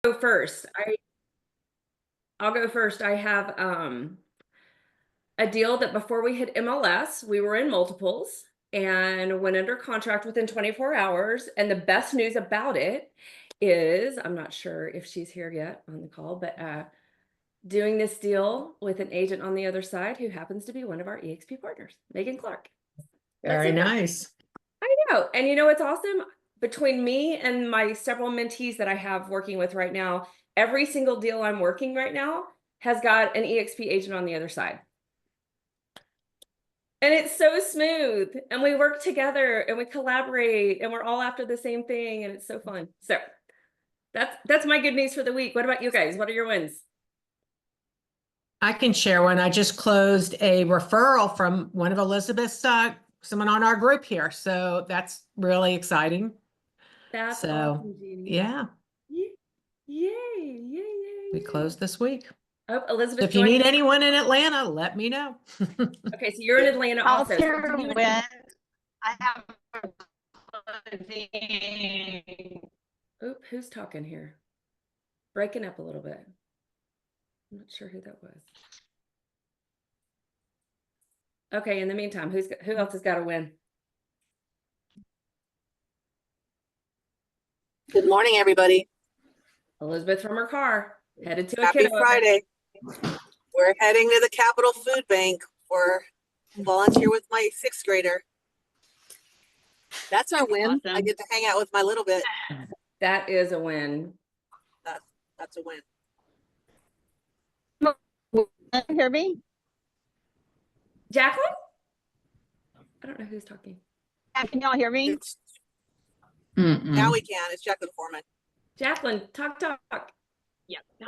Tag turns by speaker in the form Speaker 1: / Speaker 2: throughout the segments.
Speaker 1: go first. I'll go first. I have a deal that before we hit MLS, we were in multiples and went under contract within 24 hours. And the best news about it is, I'm not sure if she's here yet on the call, but doing this deal with an agent on the other side who happens to be one of our EXP partners, Megan Clark.
Speaker 2: Very nice.
Speaker 1: I know. And you know what's awesome? Between me and my several mentees that I have working with right now, every single deal I'm working right now has got an EXP agent on the other side. And it's so smooth. And we work together and we collaborate and we're all after the same thing. And it's so fun. So that's my good news for the week. What about you guys? What are your wins?
Speaker 2: I can share one. I just closed a referral from one of Elizabeth's, someone on our group here. So that's really exciting.
Speaker 1: That's
Speaker 2: so
Speaker 1: awesome, Jeannie.
Speaker 2: Yeah.
Speaker 1: Yay.
Speaker 2: We closed this week.
Speaker 1: Oh, Elizabeth.
Speaker 2: If you need anyone in Atlanta, let me know.
Speaker 1: Okay, so you're in Atlanta also.
Speaker 3: When I have
Speaker 1: Oop, who's talking here? Breaking up a little bit. I'm not sure who that was. Okay, in the meantime, who else has got a win?
Speaker 4: Good morning, everybody.
Speaker 1: Elizabeth from her car, headed to a
Speaker 4: Happy
Speaker 1: kiddo
Speaker 4: Friday. We're heading to the Capitol Food Bank for volunteer with my 6th grader. That's our win.
Speaker 3: Awesome.
Speaker 4: I get to hang out with my little bit.
Speaker 1: That is a win.
Speaker 4: That's a win.
Speaker 3: Can you hear me?
Speaker 1: Jacqueline? I don't know who's talking.
Speaker 3: Can y'all hear me?
Speaker 4: Now we can. It's Jacqueline Foreman.
Speaker 1: Jacqueline, talk.
Speaker 3: Yeah. Hi.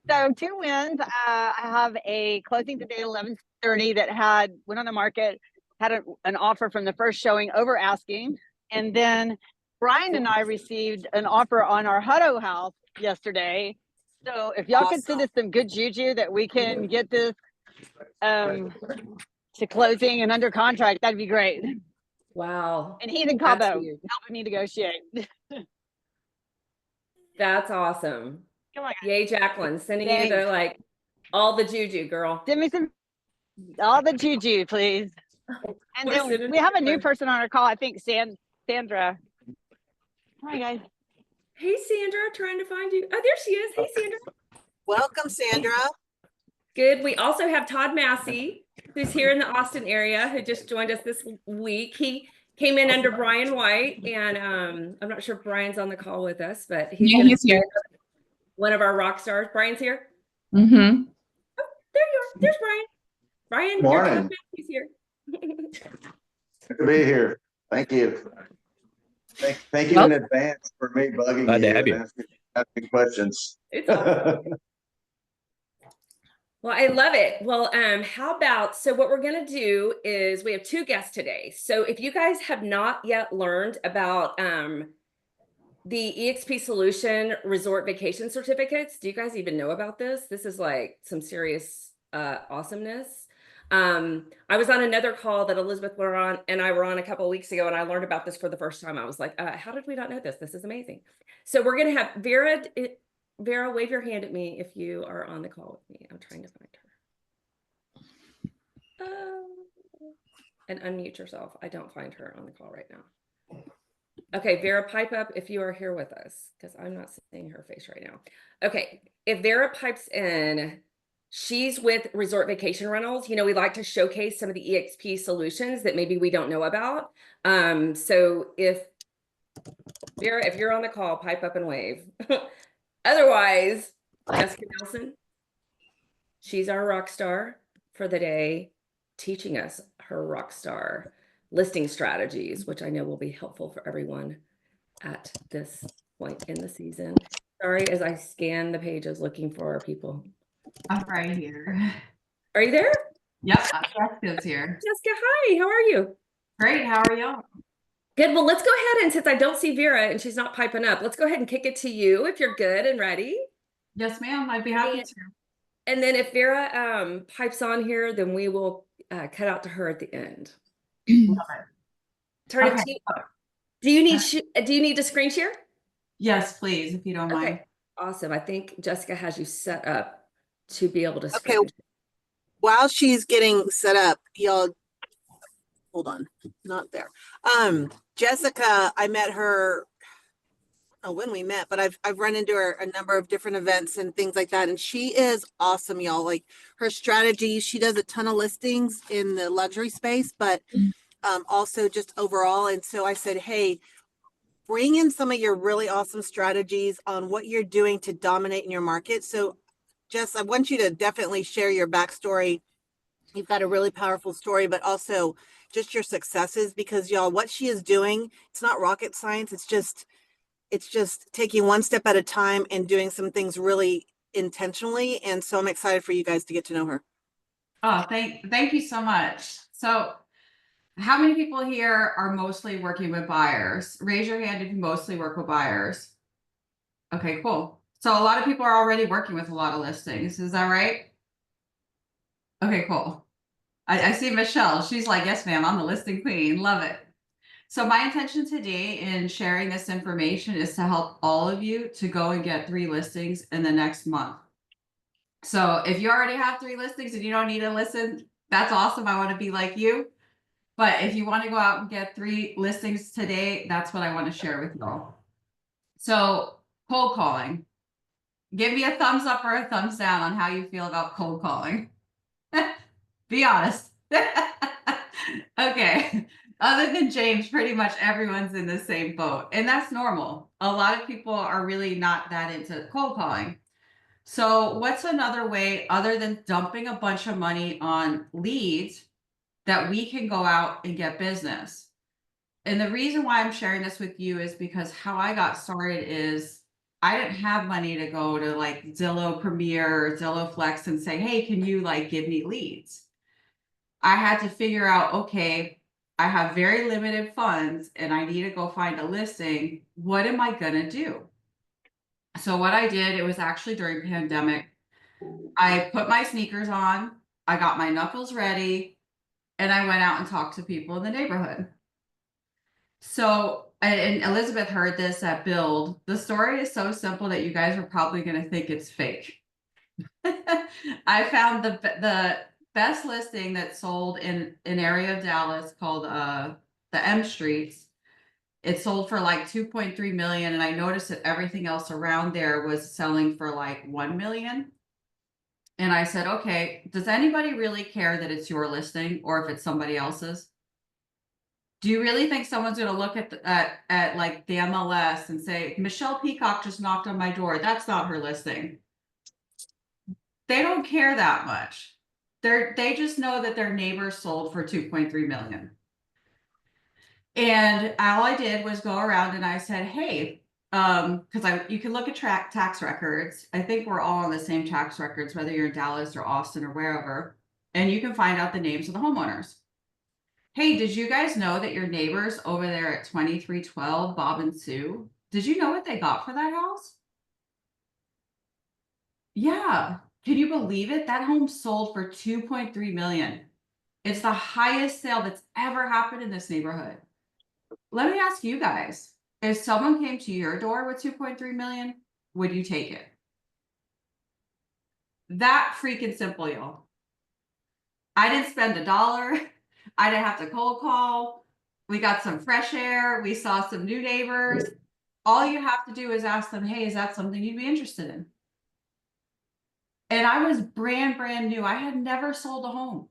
Speaker 3: So 2 wins. I have a closing today at 11:30 that went on the market, had an offer from the first showing over asking. And then Brian and I received an offer on our Hutto house yesterday. So if y'all could send us some good juju that we can get this to closing and under contract, that'd be great.
Speaker 1: Wow.
Speaker 3: And he's in Cabo helping me negotiate.
Speaker 1: That's awesome.
Speaker 3: Come on, guys.
Speaker 1: Yay, Jacqueline. Sending
Speaker 3: Thanks.
Speaker 1: you the all the juju, girl.
Speaker 3: Send me all the juju, please. And then we have a new person on our call. I think Sandra. Hi, guys.
Speaker 1: Hey, Sandra, trying to find you. Oh, there she is. Hey, Sandra.
Speaker 4: Welcome, Sandra.
Speaker 1: Good. We also have Todd Massey, who's here in the Austin area, who just joined us this week. He came in under Brian White, and I'm not sure if Brian's on the call with us, but he's here. One of our rock stars. Brian's here. Oh, there you are. There's Brian. Brian,
Speaker 5: morning.
Speaker 1: He's here.
Speaker 5: Good to be here. Thank you. Thank you in advance for me bugging
Speaker 6: Glad to
Speaker 5: you
Speaker 6: have you.
Speaker 5: and asking questions.
Speaker 1: It's awesome. Well, I love it. Well, how about, so what we're going to do is we have 2 guests today. So if you guys have not yet learned about the EXP Solution Resort Vacation Certificates, do you guys even know about this? This is like some serious awesomeness. I was on another call that Elizabeth and I were on a couple of weeks ago, and I learned about this for the first time. I was like, how did we not know this? This is amazing. So we're going to have Vera, wave your hand at me if you are on the call with me. I'm trying to find her. And unmute yourself. I don't find her on the call right now. Okay, Vera, pipe up if you are here with us, because I'm not seeing her face right now. Okay, if Vera pipes in, she's with Resort Vacation Rentals. You know, we like to showcase some of the EXP solutions that maybe we don't know about. So if Vera, if you're on the call, pipe up and wave. Otherwise, Jessica Nelson, she's our rock star for the day, teaching us her rock star listing strategies, which I know will be helpful for everyone at this point in the season. Sorry, as I scan the pages looking for our people.
Speaker 7: I'm right here.
Speaker 1: Are you there?
Speaker 7: Yep, Jessica's here.
Speaker 1: Jessica, hi, how are you?
Speaker 7: Great, how are y'all?
Speaker 1: Good, well, let's go ahead, and since I don't see Vera and she's not piping up, let's go ahead and kick it to you if you're good and ready.
Speaker 7: Yes, ma'am, I'd be happy to.
Speaker 1: And then if Vera pipes on here, then we will cut out to her at the end.
Speaker 7: Love it.
Speaker 1: Turn it to you. Do you need to screen share?
Speaker 7: Yes, please, if you don't mind.
Speaker 1: Okay, awesome. I think Jessica has you set up to be able to
Speaker 4: Okay.
Speaker 1: screen.
Speaker 4: While she's getting set up, y'all, hold on, not there. Jessica, I met her, I don't know when we met, but I've run into her a number of different events and things like that. And she is awesome, y'all. Like her strategy, she does a ton of listings in the luxury space, but also just overall. And so I said, hey, bring in some of your really awesome strategies on what you're doing to dominate in your market. So Jess, I want you to definitely share your backstory. You've got a really powerful story, but also just your successes, because y'all, what she is doing, it's not rocket science. It's just taking one step at a time and doing some things really intentionally. And so I'm excited for you guys to get to know her.
Speaker 7: Oh, thank you so much. So how many people here are mostly working with buyers? Raise your hand if you mostly work with buyers. Okay, cool. So a lot of people are already working with a lot of listings. Is that right? Okay, cool. I see Michelle. She's like, yes, ma'am, I'm the listing queen. Love it. So my intention today in sharing this information is to help all of you to go and get 3 listings in the next month. So if you already have 3 listings and you don't need to listen, that's awesome. I want to be like you. But if you want to go out and get 3 listings today, that's what I want to share with you all. So cold calling. Give me a thumbs up or a thumbs down on how you feel about cold calling. Be honest. Okay. Other than James, pretty much everyone's in the same boat. And that's normal. A lot of people are really not that into cold calling. So what's another way other than dumping a bunch of money on leads that we can go out and get business? And the reason why I'm sharing this with you is because how I got started is I didn't have money to go to like Zillow Premier or Zillow Flex and say, hey, can you like give me leads? I had to figure out, okay, I have very limited funds and I need to go find a listing. What am I going to do? So what I did, it was actually during pandemic. I put my sneakers on, I got my knuckles ready, and I went out and talked to people in the neighborhood. So, and Elizabeth heard this at Build. The story is so simple that you guys are probably going to think it's fake. I found the best listing that sold in an area of Dallas called the M Streets. It sold for like 2.3 million, and I noticed that everything else around there was selling for like 1 million. And I said, okay, does anybody really care that it's your listing or if it's somebody else's? Do you really think someone's going to look at like the MLS and say, Michelle Peacock just knocked on my door? That's not her listing. They don't care that much. They just know that their neighbor sold for 2.3 million. And all I did was go around and I said, hey, because you can look at tax records. I think we're all on the same tax records, whether you're in Dallas or Austin or wherever, and you can find out the names of the homeowners. Hey, did you guys know that your neighbors over there at 2312 Bob and Sue, did you know what they got for that house? Yeah. Can you believe it? That home sold for 2.3 million. It's the highest sale that's ever happened in this neighborhood. Let me ask you guys, if someone came to your door with 2.3 million, would you take it? That freaking simple, y'all. I didn't spend $1. I didn't have to cold call. We got some fresh air. We saw some new neighbors. All you have to do is ask them, hey, is that something you'd be interested in? And I was brand new. I had never sold a home.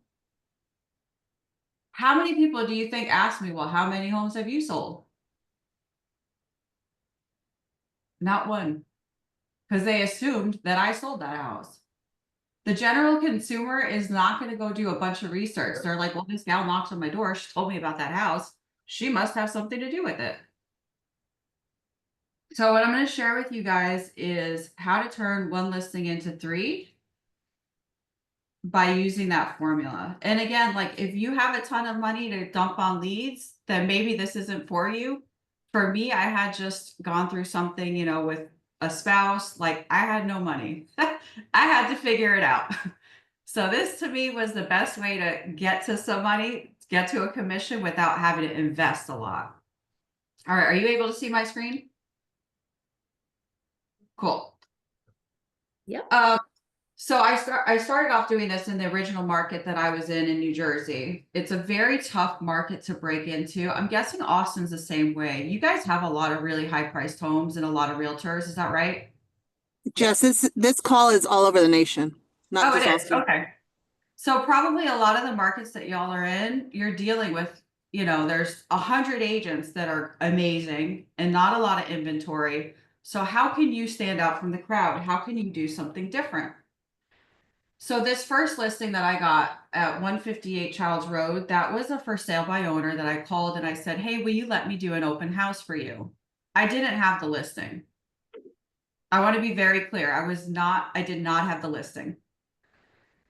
Speaker 7: How many people do you think asked me, well, how many homes have you sold? Not one, because they assumed that I sold that house. The general consumer is not going to go do a bunch of research. They're like, well, this gal knocked on my door. She told me about that house. She must have something to do with it. So what I'm going to share with you guys is how to turn 1 listing into 3 by using that formula. And again, like if you have a ton of money to dump on leads, then maybe this isn't for you. For me, I had just gone through something, you know, with a spouse, like I had no money. I had to figure it out. So this to me was the best way to get to some money, get to a commission without having to invest a lot. All right, are you able to see my screen? Cool.
Speaker 1: Yep.
Speaker 7: So I started off doing this in the original market that I was in New Jersey. It's a very tough market to break into. I'm guessing Austin's the same way. You guys have a lot of really high priced homes and a lot of realtors, is that right?
Speaker 4: Jess, this call is all over the nation, not
Speaker 7: Oh,
Speaker 4: just
Speaker 7: it is.
Speaker 4: Austin.
Speaker 7: Okay. So probably a lot of the markets that y'all are in, you're dealing with, there's 100 agents that are amazing and not a lot of inventory. So how can you stand out from the crowd? How can you do something different? So this first listing that I got at 158 Childs Road, that was a for sale by owner that I called and I said, hey, will you let me do an open house for you? I didn't have the listing. I want to be very clear. I did not have the listing.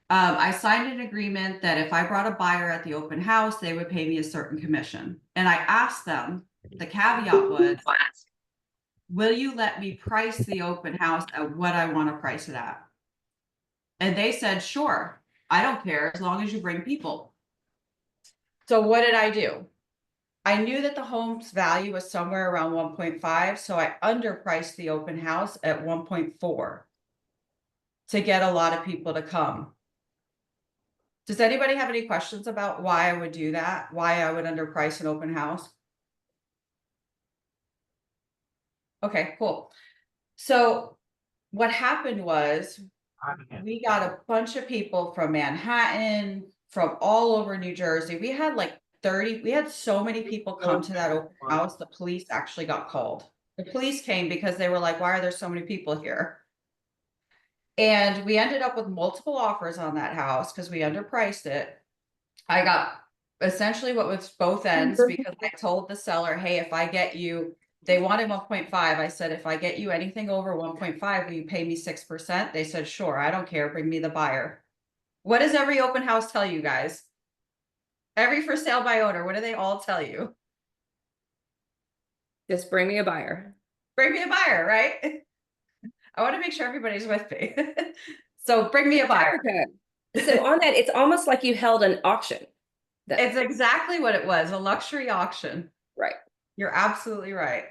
Speaker 7: I signed an agreement that if I brought a buyer at the open house, they would pay me a certain commission. And I asked them, the caveat was, will you let me price the open house at what I want to price it at? And they said, sure, I don't care as long as you bring people. So what did I do? I knew that the home's value was somewhere around 1.5. So I underpriced the open house at 1.4 to get a lot of people to come. Does anybody have any questions about why I would do that? Why I would underprice an open house? Okay, cool. So what happened was we got a bunch of people from Manhattan, from all over New Jersey. We had like 30, we had so many people come to that open house, the police actually got called. The police came because they were like, why are there so many people here? And we ended up with multiple offers on that house because we underpriced it. I got essentially what was both ends because I told the seller, hey, if I get you, they wanted 1.5. I said, if I get you anything over 1.5, will you pay me 6%? They said, sure, I don't care. Bring me the buyer. What does every open house tell you guys? Every for sale by owner, what do they all tell you?
Speaker 1: Just bring me a buyer.
Speaker 7: Bring me a buyer, right? I want to make sure everybody's with me. So bring me a buyer.
Speaker 1: So on that, it's almost like you held an auction.
Speaker 7: It's exactly what it was, a luxury auction.
Speaker 1: Right.
Speaker 7: You're absolutely right.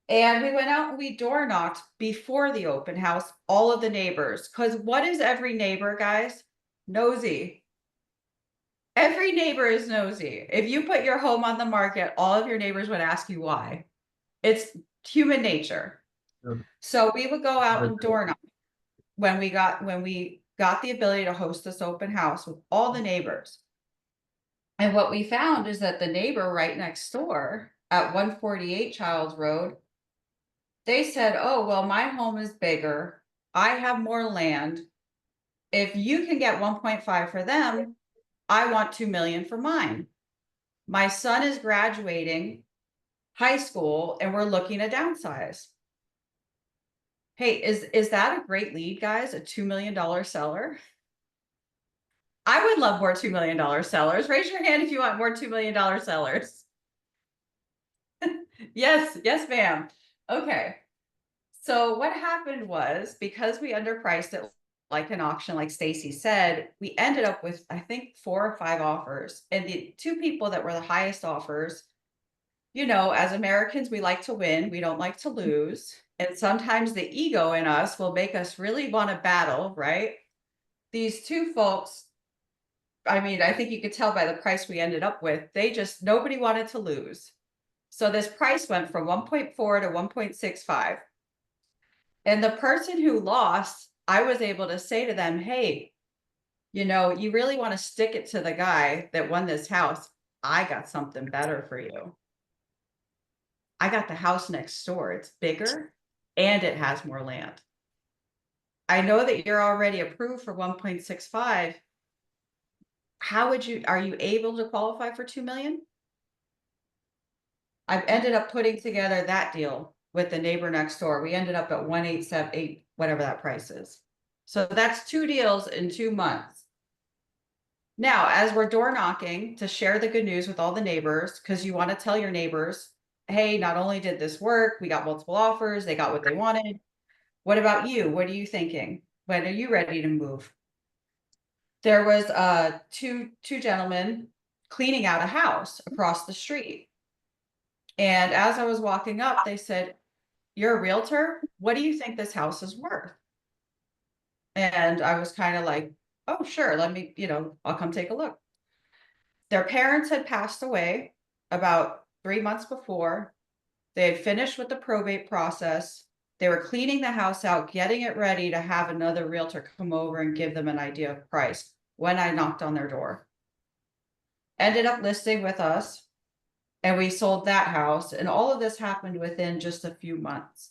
Speaker 7: And we went out and we door knocked before the open house, all of the neighbors. Because what is every neighbor, guys? Nosy. Every neighbor is nosy. If you put your home on the market, all of your neighbors would ask you why. It's human nature. So we would go out and door knock when we got the ability to host this open house with all the neighbors. And what we found is that the neighbor right next door at 148 Childs Road, they said, oh, well, my home is bigger. I have more land. If you can get 1.5 for them, I want 2 million for mine. My son is graduating high school and we're looking to downsize. Hey, is that a great lead, guys? A $2 million seller? I would love more $2 million sellers. Raise your hand if you want more $2 million sellers. Yes, ma'am. Okay. So what happened was, because we underpriced it like an auction, like Stacy said, we ended up with, I think, 4 or 5 offers. And the 2 people that were the highest offers, as Americans, we like to win. We don't like to lose. And sometimes the ego in us will make us really want to battle, right? These 2 folks, I mean, I think you could tell by the price we ended up with, nobody wanted to lose. So this price went from 1.4 to 1.65. And the person who lost, I was able to say to them, hey, you really want to stick it to the guy that won this house. I got something better for you. I got the house next door. It's bigger and it has more land. I know that you're already approved for 1.65. Are you able to qualify for 2 million? I've ended up putting together that deal with the neighbor next door. We ended up at 1.878, whatever that price is. So that's 2 deals in 2 months. Now, as we're door knocking to share the good news with all the neighbors, because you want to tell your neighbors, hey, not only did this work, we got multiple offers, they got what they wanted. What about you? What are you thinking? When are you ready to move? There was two gentlemen cleaning out a house across the street. And as I was walking up, they said, you're a realtor. What do you think this house is worth? And I was kind of like, oh, sure, let me, I'll come take a look. Their parents had passed away about 3 months before. They had finished with the probate process. They were cleaning the house out, getting it ready to have another realtor come over and give them an idea of price when I knocked on their door. Ended up listing with us, and we sold that house. And all of this happened within just a few months.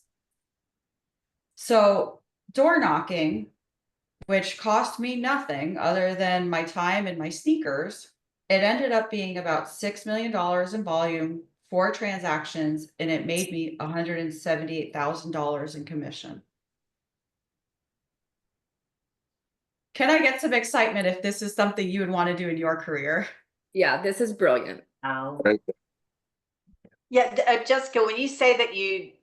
Speaker 7: So door knocking, which cost me nothing other than my time and my sneakers, it ended up being about $6 million in volume, 4 transactions, and it made me $178,000 in commission. Can I get some excitement if this is something you would want to do in your career?
Speaker 1: Yeah, this is brilliant.
Speaker 6: Yeah, Jessica, when you say that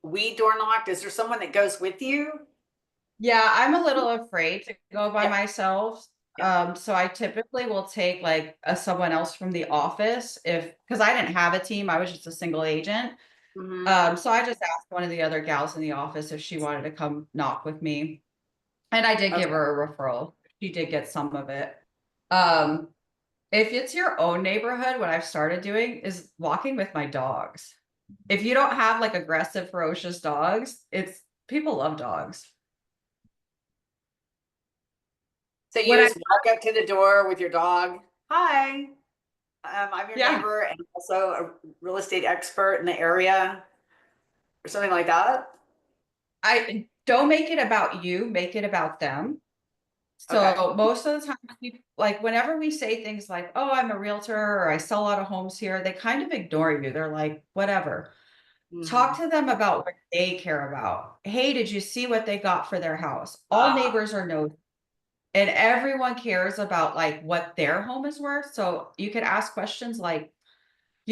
Speaker 6: we door knocked, is there someone that goes with you?
Speaker 7: Yeah, I'm a little afraid to go by
Speaker 6: Yeah.
Speaker 7: myself. So I typically will take like someone else from the office because I didn't have a team, I was just a single agent.
Speaker 6: Mhm.
Speaker 7: So I just asked one of the other gals in the office if she wanted to come knock with me. And I did give her a referral. She did get some of it. If it's your own neighborhood, what I've started doing is walking with my dogs. If you don't have like aggressive, ferocious dogs, people love dogs.
Speaker 6: So you
Speaker 7: What I-
Speaker 6: just walk up to the door with your dog. Hi, I'm your
Speaker 7: Yeah.
Speaker 6: neighbor and also a real estate expert in the area, or something like that.
Speaker 7: I don't make it about you, make it about them. So
Speaker 6: Okay.
Speaker 7: most of the time, like whenever we say things like, oh, I'm a realtor or I sell a lot of homes here, they kind of ignore you. They're like, whatever. Talk to them about what they care about. Hey, did you see what they got for their house? All neighbors are nosy. And everyone cares about like what their home is worth. So you could ask questions like,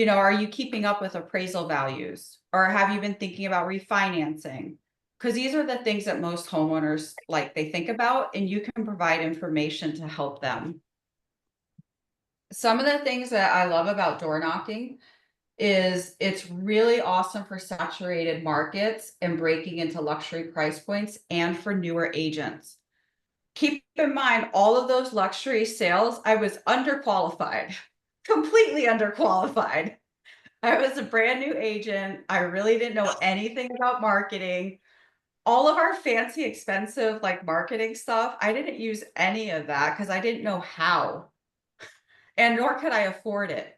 Speaker 7: are you keeping up with appraisal values? Or have you been thinking about refinancing? Because these are the things that most homeowners they think about, and you can provide information to help them. Some of the things that I love about door knocking is it's really awesome for saturated markets and breaking into luxury price points and for newer agents. Keep in mind, all of those luxury sales, I was underqualified, completely underqualified. I was a brand new agent. I really didn't know anything about marketing. All of our fancy, expensive marketing stuff, I didn't use any of that because I didn't know how, and nor could I afford it.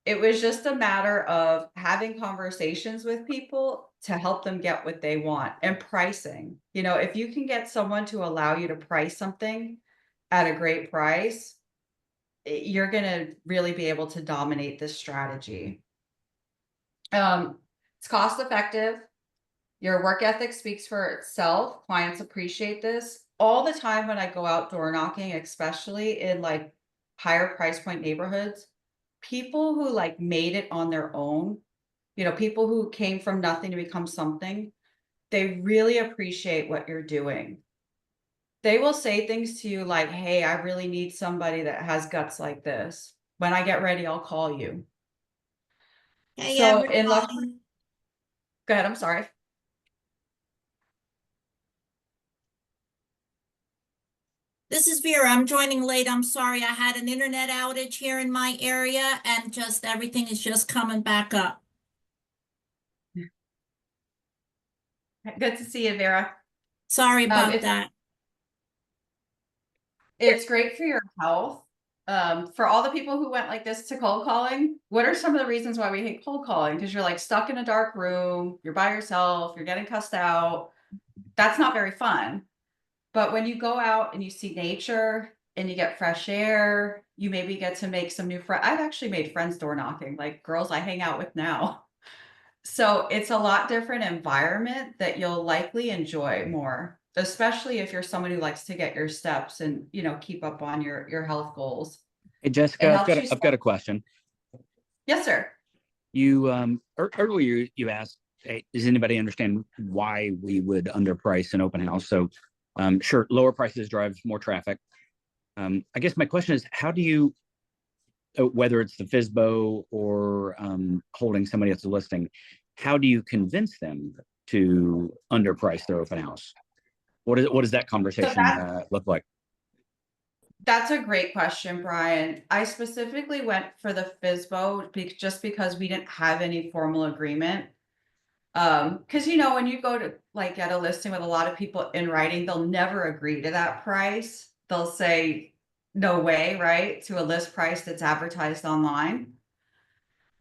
Speaker 7: It was just a matter of having conversations with people to help them get what they want, and pricing. If you can get someone to allow you to price something at a great price, you're going to really be able to dominate this strategy. It's cost effective. Your work ethic speaks for itself. Clients appreciate this. All the time when I go out door knocking, especially in higher price point neighborhoods, people who made it on their own, people who came from nothing to become something, they really appreciate what you're doing. They will say things to you like, hey, I really need somebody that has guts like this. When I get ready, I'll call you.
Speaker 8: Hey,
Speaker 7: So
Speaker 8: everybody.
Speaker 7: go ahead, I'm sorry.
Speaker 8: This is Vera. I'm joining late. I'm sorry. I had an internet outage here in my area and just everything is just coming back up.
Speaker 7: Good to see you, Vera.
Speaker 8: Sorry about
Speaker 7: it's-
Speaker 8: that.
Speaker 7: It's great for your health. For all the people who went like this to cold calling, what are some of the reasons why we hate cold calling? Because you're stuck in a dark room, you're by yourself, you're getting cussed out. That's not very fun. But when you go out and you see nature and you get fresh air, you maybe get to make some new friends. I've actually made friends door knocking, like girls I hang out with now. So it's a lot different environment that you'll likely enjoy more, especially if you're someone who likes to get your steps and, keep up on your health goals.
Speaker 9: Hey, Jessica, I've got a question.
Speaker 7: Yes, sir.
Speaker 9: You earlier you asked, hey, does anybody understand why we would underprice an open house? So sure, lower prices drives more traffic. I guess my question is, how do you, whether it's the FSBO or holding somebody else's listing, how do you convince them to underprice their open house? What does that conversation look like?
Speaker 7: That's a great question, Brian. I specifically went for the FSBO just because we didn't have any formal agreement. Because you know, when you go to like get a listing with a lot of people in writing, they'll never agree to that price. They'll say no way, right? To a list price that's advertised online.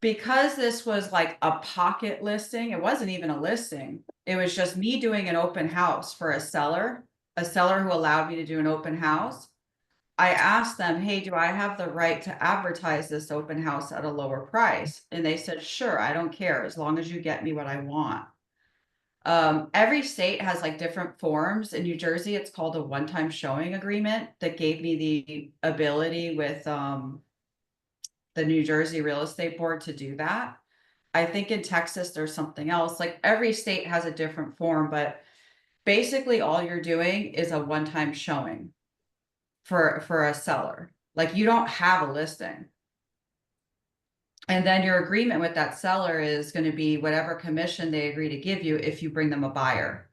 Speaker 7: Because this was like a pocket listing, it wasn't even a listing. It was just me doing an open house for a seller who allowed me to do an open house. I asked them, hey, do I have the right to advertise this open house at a lower price? And they said, sure, I don't care, as long as you get me what I want. Every state has like different forms. In New Jersey, it's called a one-time showing agreement that gave me the ability with the New Jersey Real Estate Board to do that. I think in Texas, there's something else. Like every state has a different form, but basically all you're doing is a one-time showing for a seller. Like you don't have a listing. And then your agreement with that seller is going to be whatever commission they agree to give you if you bring them a buyer.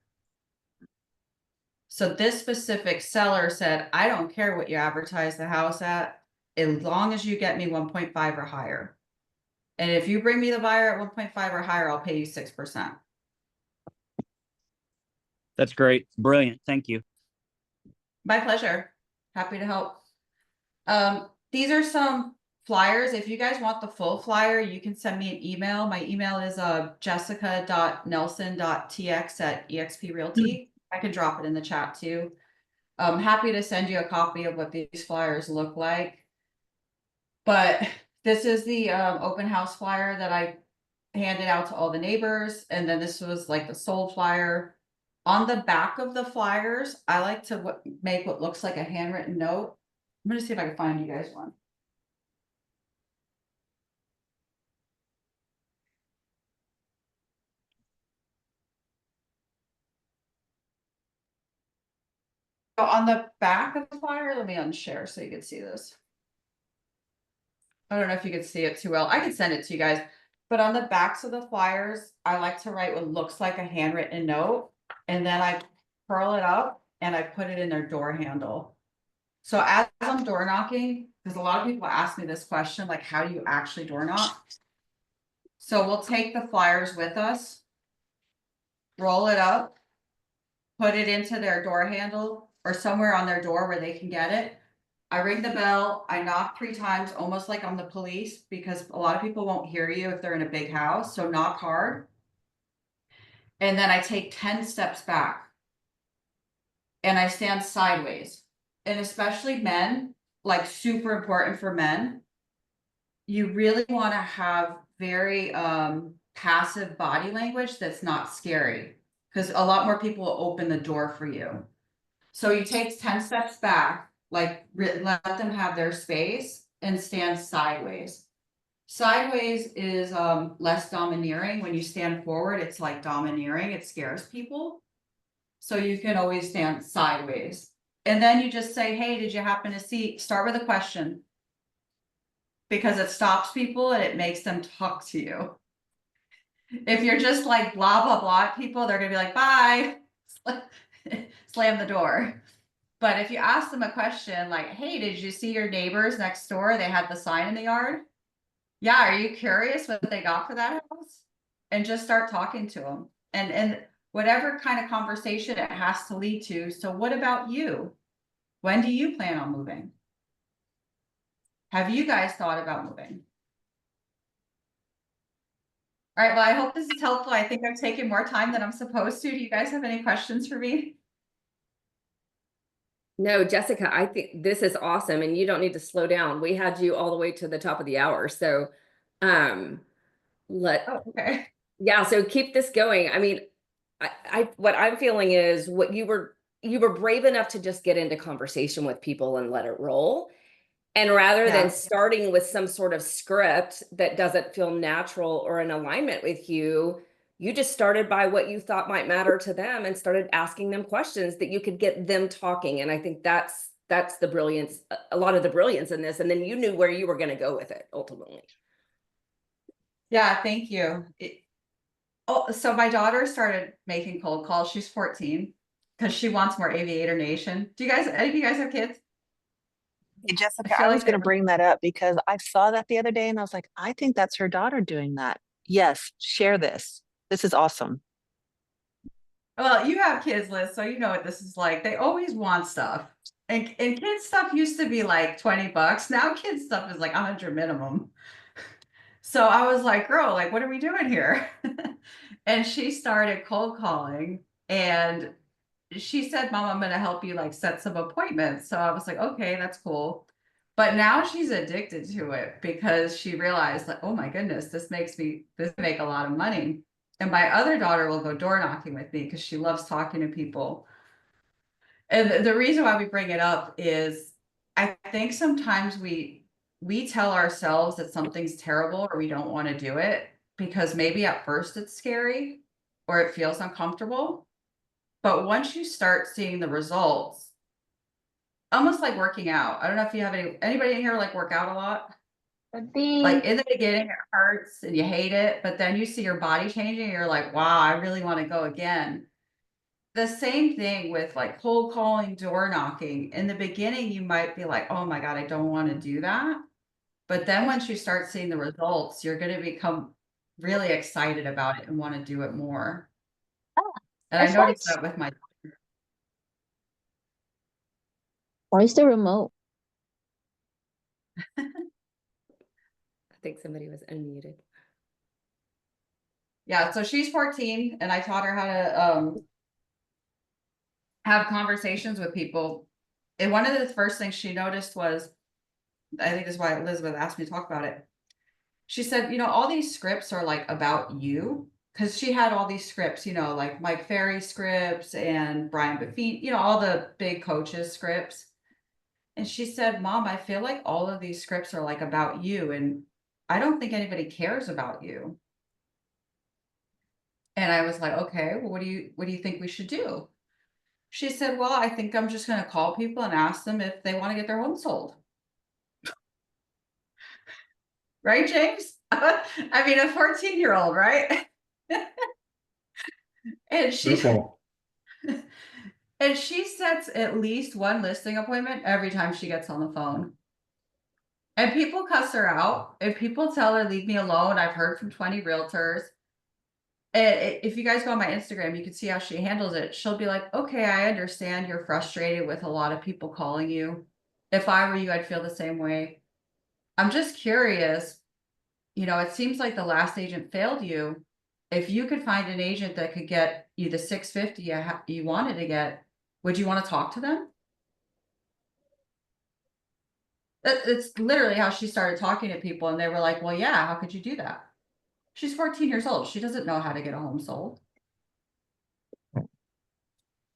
Speaker 7: So this specific seller said, I don't care what you advertise the house at, as long as you get me 1.5 or higher. And if you bring me the buyer at 1.5 or higher, I'll pay you 6%.
Speaker 9: That's great. Brilliant. Thank you.
Speaker 7: My pleasure. Happy to help. These are some flyers. If you guys want the full flyer, you can send me an email. My email is jessica.nelson.tx@EXP Realty. I can drop it in the chat too. I'm happy to send you a copy of what these flyers look like. But this is the open house flyer that I handed out to all the neighbors. And then this was like the sold flyer. On the back of the flyers, I like to make what looks like a handwritten note. I'm going to see if I can find you guys one. So on the back of the flyer, let me unshare so you can see this. I don't know if you can see it too well. I can send it to you guys. But on the backs of the flyers, I like to write what looks like a handwritten note. And then I curl it up and I put it in their door handle. So as I'm door knocking, because a lot of people ask me this question, like, how do you actually door knock? So we'll take the flyers with us, roll it up, put it into their door handle or somewhere on their door where they can get it. I ring the bell, I knock 3 times, almost like I'm the police, because a lot of people won't hear you if they're in a big house. So knock hard. And then I take 10 steps back and I stand sideways. And especially men, like super important for men, you really want to have very passive body language that's not scary, because a lot more people will open the door for you. So you take 10 steps back, like let them have their space and stand sideways. Sideways is less domineering. When you stand forward, it's like domineering. It scares people. So you can always stand sideways. And then you just say, hey, did you happen to see? Start with a question. Because it stops people and it makes them talk to you. If you're just like blah, blah, blah at people, they're going to be like, bye. Slam the door. But if you ask them a question like, hey, did you see your neighbors next door? They had the sign in the yard. Yeah, are you curious what they got for that house? And just start talking to them. And whatever kind of conversation it has to lead to. So what about you? When do you plan on moving? Have you guys thought about moving? All right, well, I hope this is helpful. I think I've taken more time than I'm supposed to. Do you guys have any questions for me?
Speaker 1: No, Jessica, I think this is awesome and you don't need to slow down. We had you all the way to the top of the hour. So
Speaker 7: Okay.
Speaker 1: Yeah, so keep this going. I mean, I what I'm feeling is what you were brave enough to just get into conversation with people and let it roll. And rather than starting with some sort of script that doesn't feel natural or in alignment with you, you just started by what you thought might matter to them and started asking them questions that you could get them talking. And I think that's the brilliance, a lot of the brilliance in this. And then you knew where you were going to go with it ultimately.
Speaker 7: Yeah, thank you. Oh, so my daughter started making cold calls. She's 14 because she wants more Aviator Nation. Do you guys, any of you guys have kids?
Speaker 10: Hey, Jessica,
Speaker 7: feel
Speaker 10: I
Speaker 7: like
Speaker 10: was going to
Speaker 7: they're-
Speaker 10: bring that up because I saw that the other day and I was like, I think that's her daughter doing that. Yes, share this. This is awesome.
Speaker 7: Well, you have kids, Liz, so you know what this is like. They always want stuff. And kids stuff used to be like $20. Now kids stuff is like 100 minimum. So I was like, girl, like, what are we doing here? And she started cold calling and she said, Mom, I'm going to help you like set some appointments. So I was like, okay, that's cool. But now she's addicted to it because she realized like, oh my goodness, this make a lot of money. And my other daughter will go door knocking with me because she loves talking to people. And the reason why we bring it up is I think sometimes we tell ourselves that something's terrible or we don't want to do it because maybe at first it's scary or it feels uncomfortable. But once you start seeing the results, almost like working out. I don't know if you have anybody in here like work out a lot. Like in the beginning, it hurts and you hate it, but then you see your body changing and you're like, wow, I really want to go again. The same thing with like cold calling, door knocking. In the beginning, you might be like, oh my God, I don't want to do that. But then once you start seeing the results, you're going to become really excited about it and want to do it more. And I noticed that with my.
Speaker 11: Where's the remote?
Speaker 1: I think somebody was unmuted.
Speaker 7: Yeah, so she's 14 and I taught her how to have conversations with people. And one of the first things she noticed was, I think this is why Elizabeth asked me to talk about it. She said, you know, all these scripts are like about you. Because she had all these scripts, you know, like Mike Ferry scripts and Brian Buffini, you know, all the big coaches scripts. And she said, Mom, I feel like all of these scripts are like about you. And I don't think anybody cares about you. And I was like, okay, well, what do you think we should do? She said, well, I think I'm just going to call people and ask them if they want to get their home sold. Right, James? I mean, a 14-year-old, right? And she sets at least one listing appointment every time she gets on the phone. And people cuss her out. And people tell her, leave me alone. I've heard from 20 realtors. And if you guys go on my Instagram, you can see how she handles it. She'll be like, okay, I understand you're frustrated with a lot of people calling you. If I were you, I'd feel the same way. I'm just curious, you know, it seems like the last agent failed you. If you could find an agent that could get you the 650 you wanted to get, would you want to talk to them? It's literally how she started talking to people and they were like, well, yeah, how could you do that? She's 14 years old. She doesn't know how to get a home sold.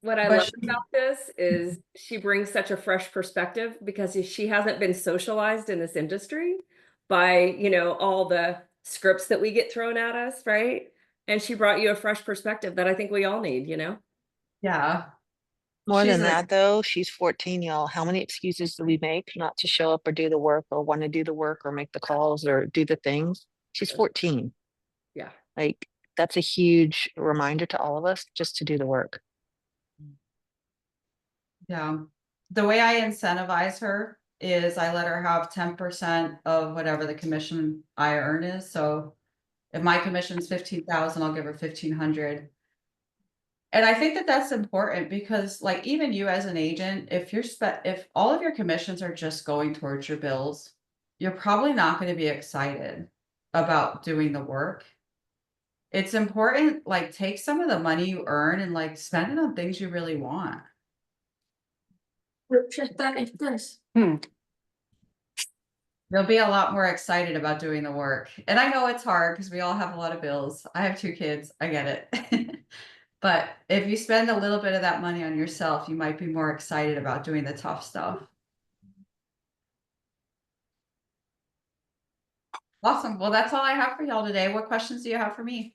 Speaker 1: What I love about this is she brings such a fresh perspective because she hasn't been socialized in this industry by, you know, all the scripts that we get thrown at us, right? And she brought you a fresh perspective that I think we all need, you know?
Speaker 7: Yeah.
Speaker 10: More
Speaker 7: She's
Speaker 10: than
Speaker 7: like-
Speaker 10: that, though, she's 14, y'all. How many excuses do we make not to show up or do the work or want to do the work or make the calls or do the things? She's 14.
Speaker 1: Yeah.
Speaker 10: Like, that's a huge reminder to all of us just to do the work.
Speaker 7: Yeah. The way I incentivize her is I let her have 10% of whatever the commission I earn is. So if my commission's 15,000, I'll give her 1,500. And I think that that's important because like even you as an agent, if if all of your commissions are just going towards your bills, you're probably not going to be excited about doing the work. It's important, like take some of the money you earn and like spend it on things you really want. You'll be a lot more excited about doing the work. And I know it's hard because we all have a lot of bills. I have 2 kids. I get it. But if you spend a little bit of that money on yourself, you might be more excited about doing the tough stuff. Awesome. Well, that's all I have for y'all today. What questions do you have for me?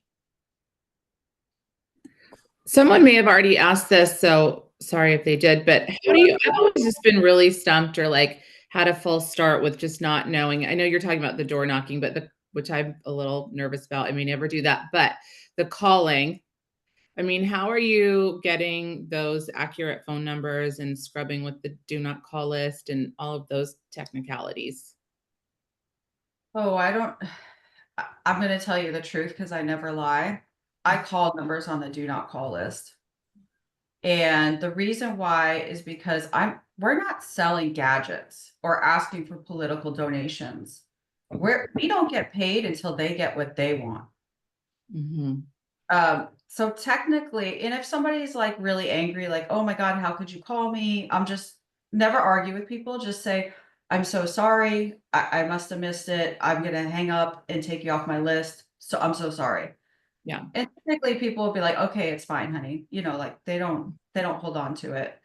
Speaker 12: Someone may have already asked this, so sorry if they did, but how do you, I've always just been really stumped or like had a false start with just not knowing. I know you're talking about the door knocking, but which I'm a little nervous about. I may never do that, but the calling. I mean, how are you getting those accurate phone numbers and scrubbing with the do not call list and all of those technicalities?
Speaker 7: Oh, I'm going to tell you the truth because I never lie. I call numbers on the do not call list. And the reason why is because we're not selling gadgets or asking for political donations. We don't get paid until they get what they want. So technically, and if somebody's like really angry, like, oh my God, how could you call me? I'm just never argue with people. Just say, I'm so sorry. I must have missed it. I'm going to hang up and take you off my list. So I'm so sorry.
Speaker 12: Yeah.
Speaker 7: And technically people will be like, okay, it's fine, honey. You know, like they don't hold on to it.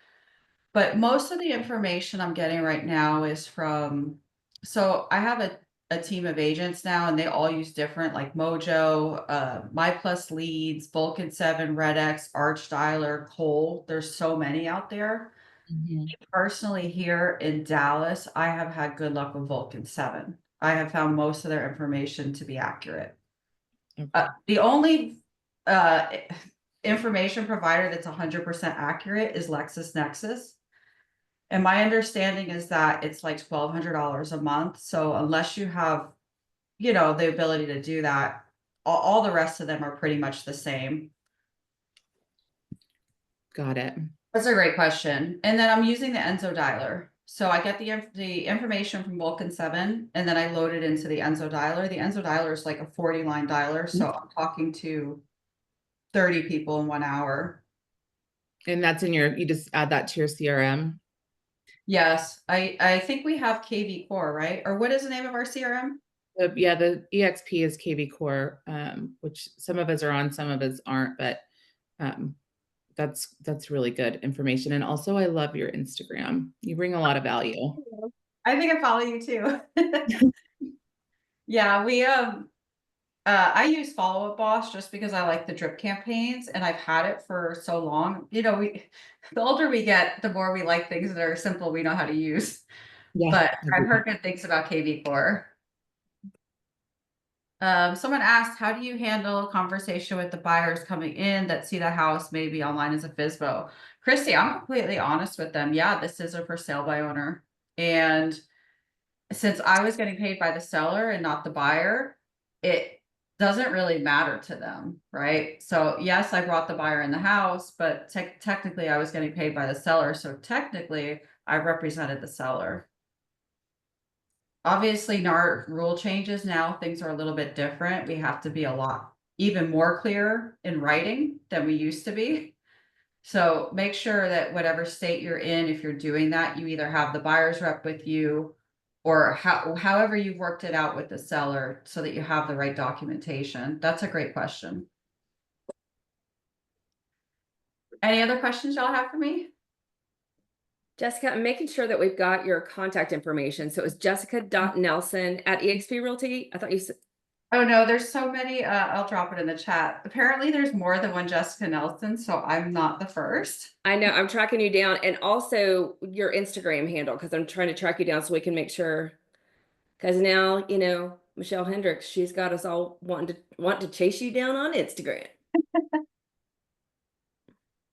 Speaker 7: But most of the information I'm getting right now is from, so I have a team of agents now, and they all use different, like Mojo, My Plus Leads, Vulcan 7, RedX, Arch Dialer, Cole. There's so many out there. Personally, here in Dallas, I have had good luck with Vulcan 7. I have found most of their information to be accurate. The only information provider that's 100% accurate is LexisNexis. And my understanding is that it's like $1,200 a month. So unless you have, you know, the ability to do that, all the rest of them are pretty much the same.
Speaker 12: Got it.
Speaker 7: That's a great question. And then I'm using the Enzo dialer. So I get the information from Vulcan 7, and then I load it into the Enzo dialer. The Enzo dialer is like a 40-line dialer. So I'm talking to 30 people in 1 hour.
Speaker 12: And that's you just add that to your CRM?
Speaker 7: Yes, I think we have KV Core, right? Or what is the name of our CRM?
Speaker 12: Yeah, the EXP is KV Core, which some of us are on, some of us aren't, but that's really good information. And also, I love your Instagram. You bring a lot of value.
Speaker 7: I think I follow you too. Yeah, I use Follow Up Boss just because I like the drip campaigns, and I've had it for so long. You know, the older we get, the more we like things that are simple, we know how to use.
Speaker 12: Yeah,
Speaker 7: But I've heard good things about KV Core. Someone asked, how do you handle conversation with the buyers coming in that see the house maybe online as a FSBO? Christy, I'm completely honest with them. Yeah, this is a for sale by owner. And since I was getting paid by the seller and not the buyer, it doesn't really matter to them, right? So yes, I brought the buyer in the house, but technically I was getting paid by the seller. So technically I represented the seller. Obviously, NAR rule changes now, things are a little bit different. We have to be even more clear in writing than we used to be. So make sure that whatever state you're in, if you're doing that, you either have the buyer's rep with you, or however you've worked it out with the seller so that you have the right documentation. That's a great question. Any other questions y'all have for me?
Speaker 1: Jessica, I'm making sure that we've got your contact information. So it was jessica.nelson@eXp Realty. I thought you said.
Speaker 7: Oh no, there's so many. I'll drop it in the chat. Apparently there's more than one Jessica Nelson, so I'm not the first.
Speaker 1: I know, I'm tracking you down, and also your Instagram handle, because I'm trying to track you down so we can make sure. Because now, you know, Michelle Hendricks, she's got us all want to chase you down on Instagram.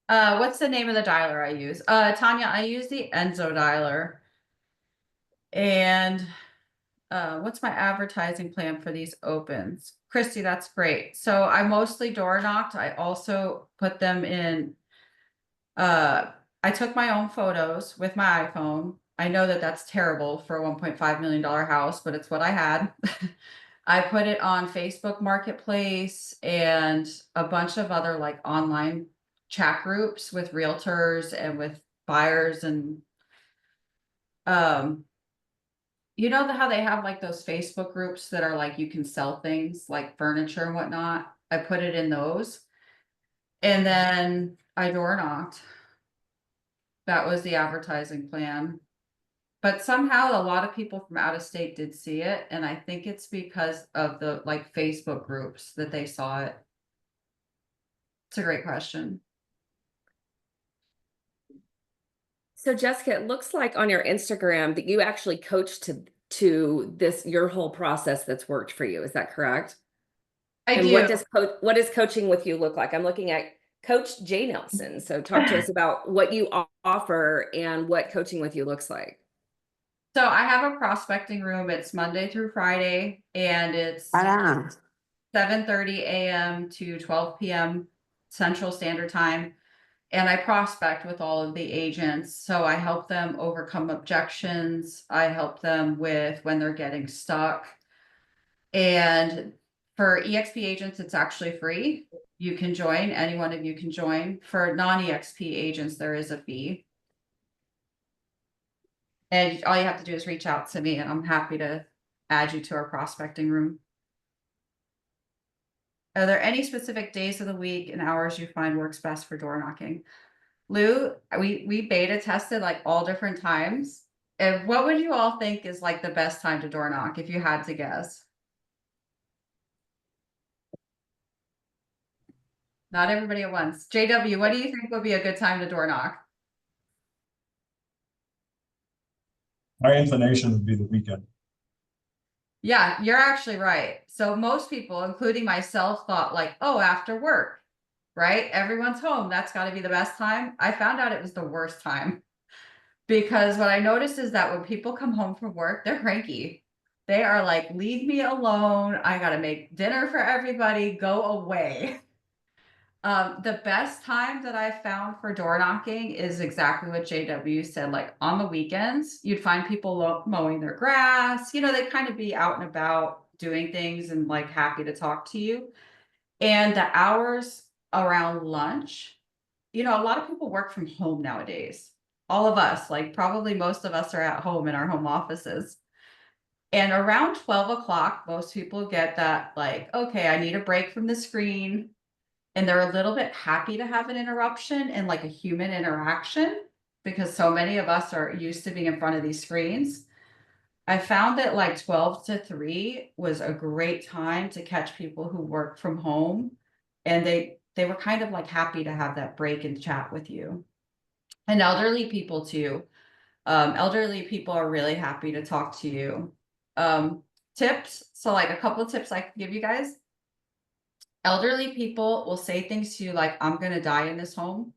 Speaker 7: What's the name of the dialer I use? Tanya, I use the Enzo dialer. And what's my advertising plan for these opens? Christy, that's great. So I mostly door knocked. I also put them in, I took my own photos with my iPhone. I know that that's terrible for a $1.5 million house, but it's what I had. I put it on Facebook Marketplace and a bunch of other like online chat groups with realtors and with buyers, and you know how they have like those Facebook groups that are like you can sell things like furniture and whatnot. I put it in those, and then I door knocked. That was the advertising plan. But somehow a lot of people from out of state did see it, and I think it's because of the like Facebook groups that they saw it. It's a great question.
Speaker 1: So Jessica, it looks like on your Instagram that you actually coached to this your whole process that's worked for you. Is that correct?
Speaker 7: I
Speaker 1: And
Speaker 7: do.
Speaker 1: what does coaching with you look like? I'm looking at Coach Jay Nelson. So talk to us about what you offer and what coaching with you looks like.
Speaker 7: So I have a prospecting room. It's Monday through Friday, and it's 7:30 a.m. to 12 p.m. Central Standard Time. And I prospect with all of the agents. So I help them overcome objections. I help them with when they're getting stuck. And for EXP agents, it's actually free. You can join, any one of you can join. For non-EXP agents, there is a fee. And all you have to do is reach out to me and I'm happy to add you to our prospecting room. Are there any specific days of the week and hours you find works best for door knocking? Lou, we beta tested like all different times. And what would you all think is like the best time to door knock if you had to guess? Not everybody at once. JW, what do you think would be a good time to door knock?
Speaker 13: My inclination would be the weekend.
Speaker 7: Yeah, you're actually right. So most people, including myself, thought like, oh, after work, right? Everyone's home. That's got to be the best time. I found out it was the worst time. Because what I noticed is that when people come home from work, they're cranky. They are like, leave me alone. I got to make dinner for everybody. Go away. The best time that I found for door knocking is exactly what JW said. Like on the weekends, you'd find people mowing their grass. You know, they'd kind of be out and about doing things and like happy to talk to you. And the hours around lunch, you know, a lot of people work from home nowadays. All of us, like probably most of us are at home in our home offices. And around 12 o'clock, most people get that like, okay, I need a break from the screen. And they're a little bit happy to have an interruption and like a human interaction because so many of us are used to being in front of these screens. I found that like 12 to 3 was a great time to catch people who work from home. And they were kind of like happy to have that break and chat with you. And elderly people too. Elderly people are really happy to talk to you. Tips. So like a couple of tips I can give you guys. Elderly people will say things to you like, I'm going to die in this home.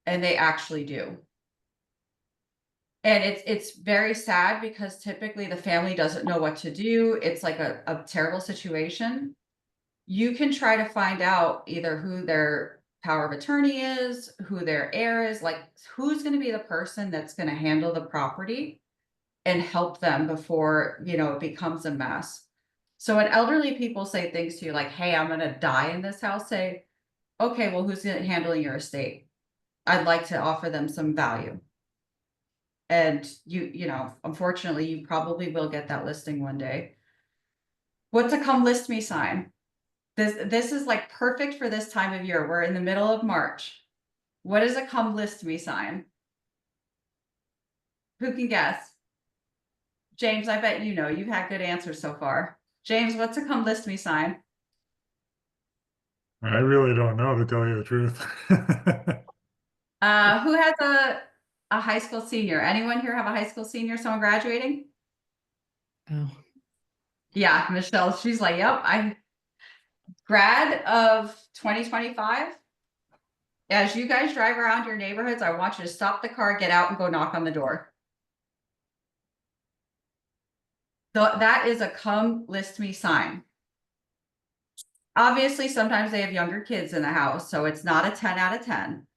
Speaker 7: And they actually do. And it's very sad because typically the family doesn't know what to do. It's like a terrible situation. You can try to find out either who their power of attorney is, who their heir is, like who's going to be the person that's going to handle the property and help them before, you know, it becomes a mess. So when elderly people say things to you like, hey, I'm going to die in this house, say, okay, well, who's handling your estate? I'd like to offer them some value. And you know, unfortunately, you probably will get that listing one day. What's a come list me sign? This is like perfect for this time of year. We're in the middle of March. What is a come list me sign? Who can guess? James, I bet you know. You've had good answers so far. James, what's a come list me sign?
Speaker 13: I really don't know, to tell you the truth.
Speaker 7: Who has a high school senior? Anyone here have a high school senior? Someone graduating?
Speaker 12: Oh.
Speaker 7: Yeah, Michelle, she's like, yep, I grad of 2025. As you guys drive around your neighborhoods, I want you to stop the car, get out and go knock on the door. So that is a come list me sign. Obviously, sometimes they have younger kids in the house, so it's not a 10 out of 10.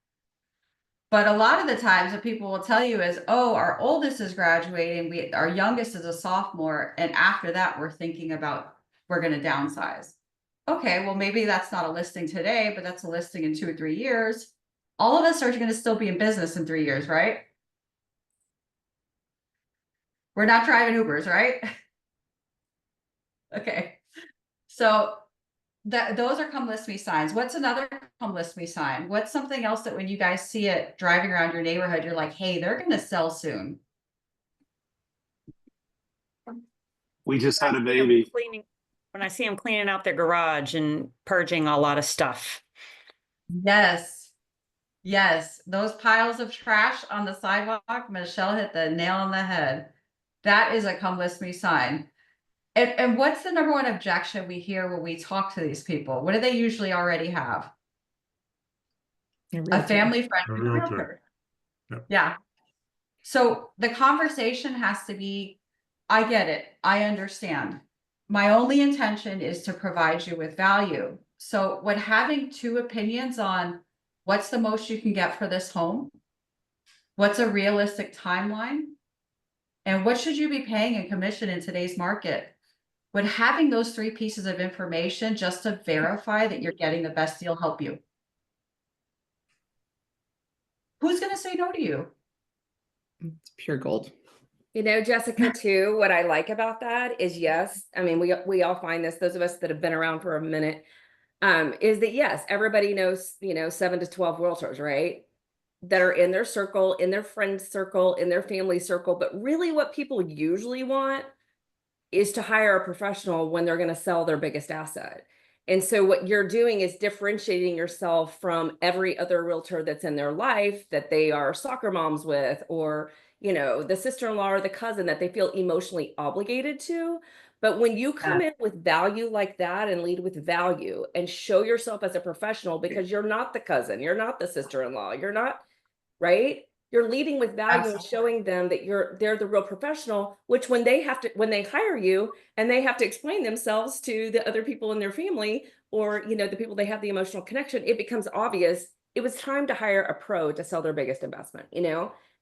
Speaker 7: But a lot of the times what people will tell you is, oh, our oldest is graduating, our youngest is a sophomore, and after that, we're thinking about, we're going to downsize. Okay, well, maybe that's not a listing today, but that's a listing in 2 or 3 years. All of us are going to still be in business in 3 years, right? We're not driving Ubers, right? Okay. So those are come list me signs. What's another come list me sign? What's something else that when you guys see it driving around your neighborhood, you're like, hey, they're going to sell soon?
Speaker 14: We just had a baby.
Speaker 15: When I see them cleaning out their garage and purging a lot of stuff.
Speaker 7: Yes. Yes. Those piles of trash on the sidewalk, Michelle hit the nail on the head. That is a come list me sign. And what's the number one objection we hear when we talk to these people? What do they usually already have? A family friend.
Speaker 14: A
Speaker 7: who's a
Speaker 14: realtor.
Speaker 7: realtor.
Speaker 14: Yep.
Speaker 7: Yeah. So the conversation has to be, I get it. I understand. My only intention is to provide you with value. So when having two opinions on what's the most you can get for this home, what's a realistic timeline, and what should you be paying in commission in today's market? Would having those three pieces of information just to verify that you're getting the best deal help you? Who's going to say no to you?
Speaker 12: It's pure gold.
Speaker 1: You know, Jessica, too, what I like about that is, yes, I mean, we all find this, those of us that have been around for a minute, is that, yes, everybody knows, 7 to 12 realtors, right? That are in their circle, in their friend circle, in their family circle. But really what people usually want is to hire a professional when they're going to sell their biggest asset. And so what you're doing is differentiating yourself from every other realtor that's in their life that they are soccer moms with, or, the sister-in-law or the cousin that they feel emotionally obligated to. But when you come in with value like that and lead with value and show yourself as a professional, because you're not the cousin, you're not the sister-in-law, you're not, right? You're leading with value and showing them that they're the real professional, which when they hire you and they have to explain themselves to the other people in their family, or, the people they have the emotional connection, it becomes obvious it was time to hire a pro to sell their biggest investment,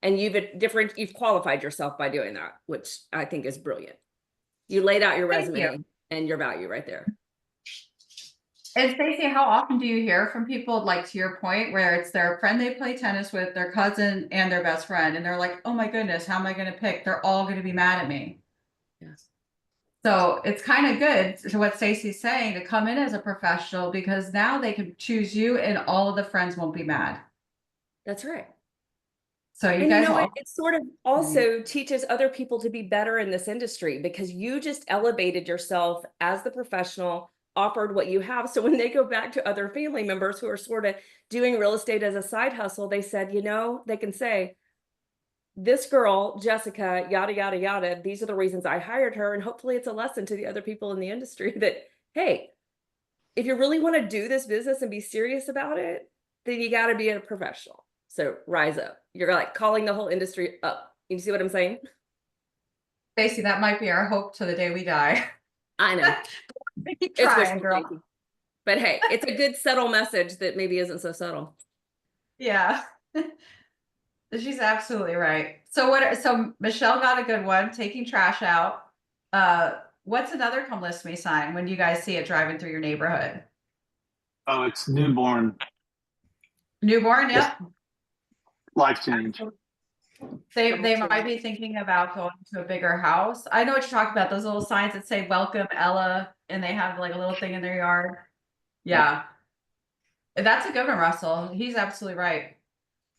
Speaker 1: and you've qualified yourself by doing that, which I think is brilliant. You laid out your
Speaker 7: Thank
Speaker 1: resume
Speaker 7: you.
Speaker 1: and your value right there.
Speaker 7: And Stacey, how often do you hear from people, like to your point, where it's their friend they play tennis with, their cousin, and their best friend, and they're like, oh my goodness, how am I going to pick? They're all going to be mad at me.
Speaker 1: Yes.
Speaker 7: So it's kind of good to what Stacey's saying, to come in as a professional, because now they can choose you and all of the friends won't be mad.
Speaker 1: That's right.
Speaker 7: So you
Speaker 1: And
Speaker 7: guys
Speaker 1: what?
Speaker 7: all,
Speaker 1: It sort of also teaches other people to be better in this industry, because you just elevated yourself as the professional, offered what you have. So when they go back to other family members who are sort of doing real estate as a side hustle, they said, they can say, this girl, Jessica, yada, yada, yada, these are the reasons I hired her. And hopefully it's a lesson to the other people in the industry that, hey, if you really want to do this business and be serious about it, then you got to be a professional. So rise up. You're like calling the whole industry up. You see what I'm saying?
Speaker 7: Stacey, that might be our hope to the day we die.
Speaker 1: I know.
Speaker 7: Keep
Speaker 1: It's
Speaker 7: trying,
Speaker 1: wishful
Speaker 7: girl.
Speaker 1: thinking. But hey, it's a good subtle message that maybe isn't so subtle.
Speaker 7: Yeah. She's absolutely right. So so Michelle got a good one, taking trash out. What's another come list me sign when you guys see it driving through your neighborhood?
Speaker 14: Oh, it's newborn.
Speaker 7: Newborn, yep.
Speaker 14: Life change.
Speaker 7: They might be thinking about going to a bigger house. I know what you're talking about, those little signs that say welcome Ella, and they have like a little thing in their yard. Yeah. That's a good one, Russell. He's absolutely right.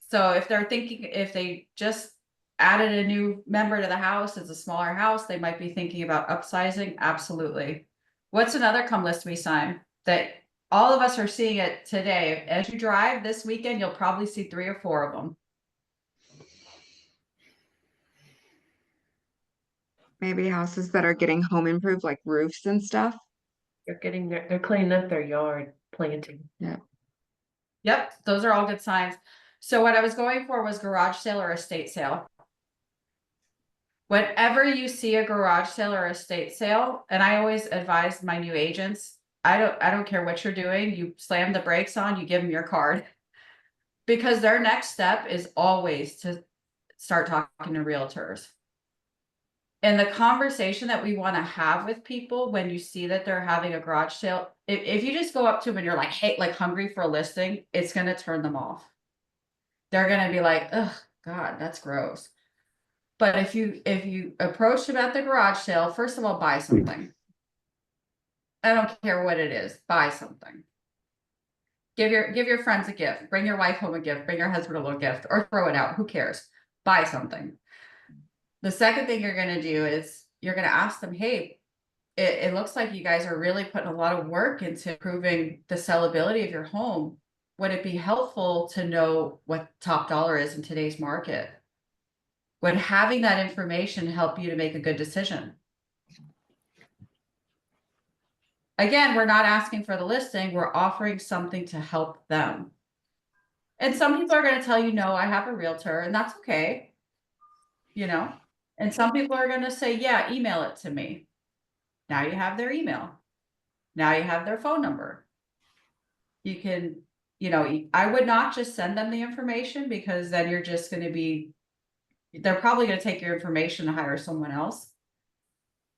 Speaker 7: So if they just added a new member to the house, it's a smaller house, they might be thinking about upsizing. Absolutely. What's another come list me sign that all of us are seeing it today? As you drive this weekend, you'll probably see 3 or 4 of them.
Speaker 16: Maybe houses that are getting home improved, like roofs and stuff.
Speaker 17: They're cleaning up their yard, planting.
Speaker 16: Yeah.
Speaker 7: Yep, those are all good signs. So what I was going for was garage sale or estate sale. Whenever you see a garage sale or estate sale, and I always advise my new agents, I don't care what you're doing, you slam the brakes on, you give them your card. Because their next step is always to start talking to realtors. And the conversation that we want to have with people when you see that they're having a garage sale, if you just go up to them and you're like, hey, like hungry for a listing, it's going to turn them off. They're going to be like, oh God, that's gross. But if you approach them at the garage sale, first of all, buy something. I don't care what it is, buy something. Give your friends a gift, bring your wife home a gift, bring your husband a little gift, or throw it out. Who cares? Buy something. The second thing you're going to do is you're going to ask them, hey, it looks like you guys are really putting a lot of work into improving the sellability of your home. Would it be helpful to know what top dollar is in today's market? Would having that information help you to make a good decision? Again, we're not asking for the listing, we're offering something to help them. And some people are gonna tell you, no, I have a realtor, and that's okay. You know, and some people are gonna say, yeah, email it to me. Now you have their email. Now you have their phone number. You can, you know, I would not just send them the information, because then you're just gonna be, they're probably gonna take your information to hire someone else.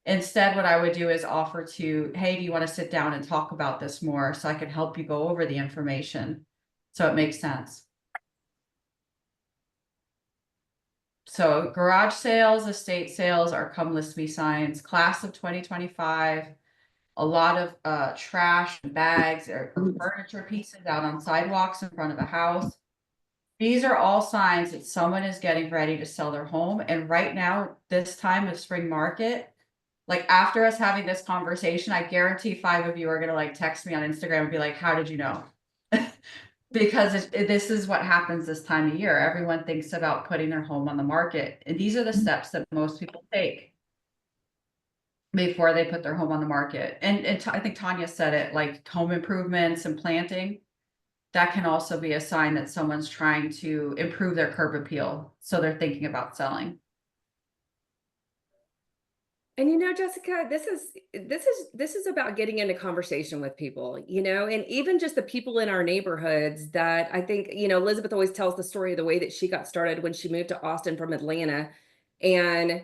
Speaker 7: Instead, what I would do is offer to, hey, do you want to sit down and talk about this more so I can help you go over the information so it makes sense. So garage sales, estate sales are come list me signs, class of 2025, a lot of trash and bags or furniture pieces out on sidewalks in front of a house. These are all signs that someone is getting ready to sell their home. And right now, this time of spring market, like after us having this conversation, I guarantee 5 of you are gonna like text me on Instagram and be like, how did you know? Because this is what happens this time of year. Everyone thinks about putting their home on the market. And these are the steps that most people take before they put their home on the market. And I think Tanya said it, like home improvements and planting. That can also be a sign that someone's trying to improve their curb appeal. So they're thinking about selling.
Speaker 1: And you know, Jessica, this is about getting into conversation with people, you know, and even just the people in our neighborhoods that I think, you know, Elizabeth always tells the story of the way that she got started when she moved to Austin from Atlanta, and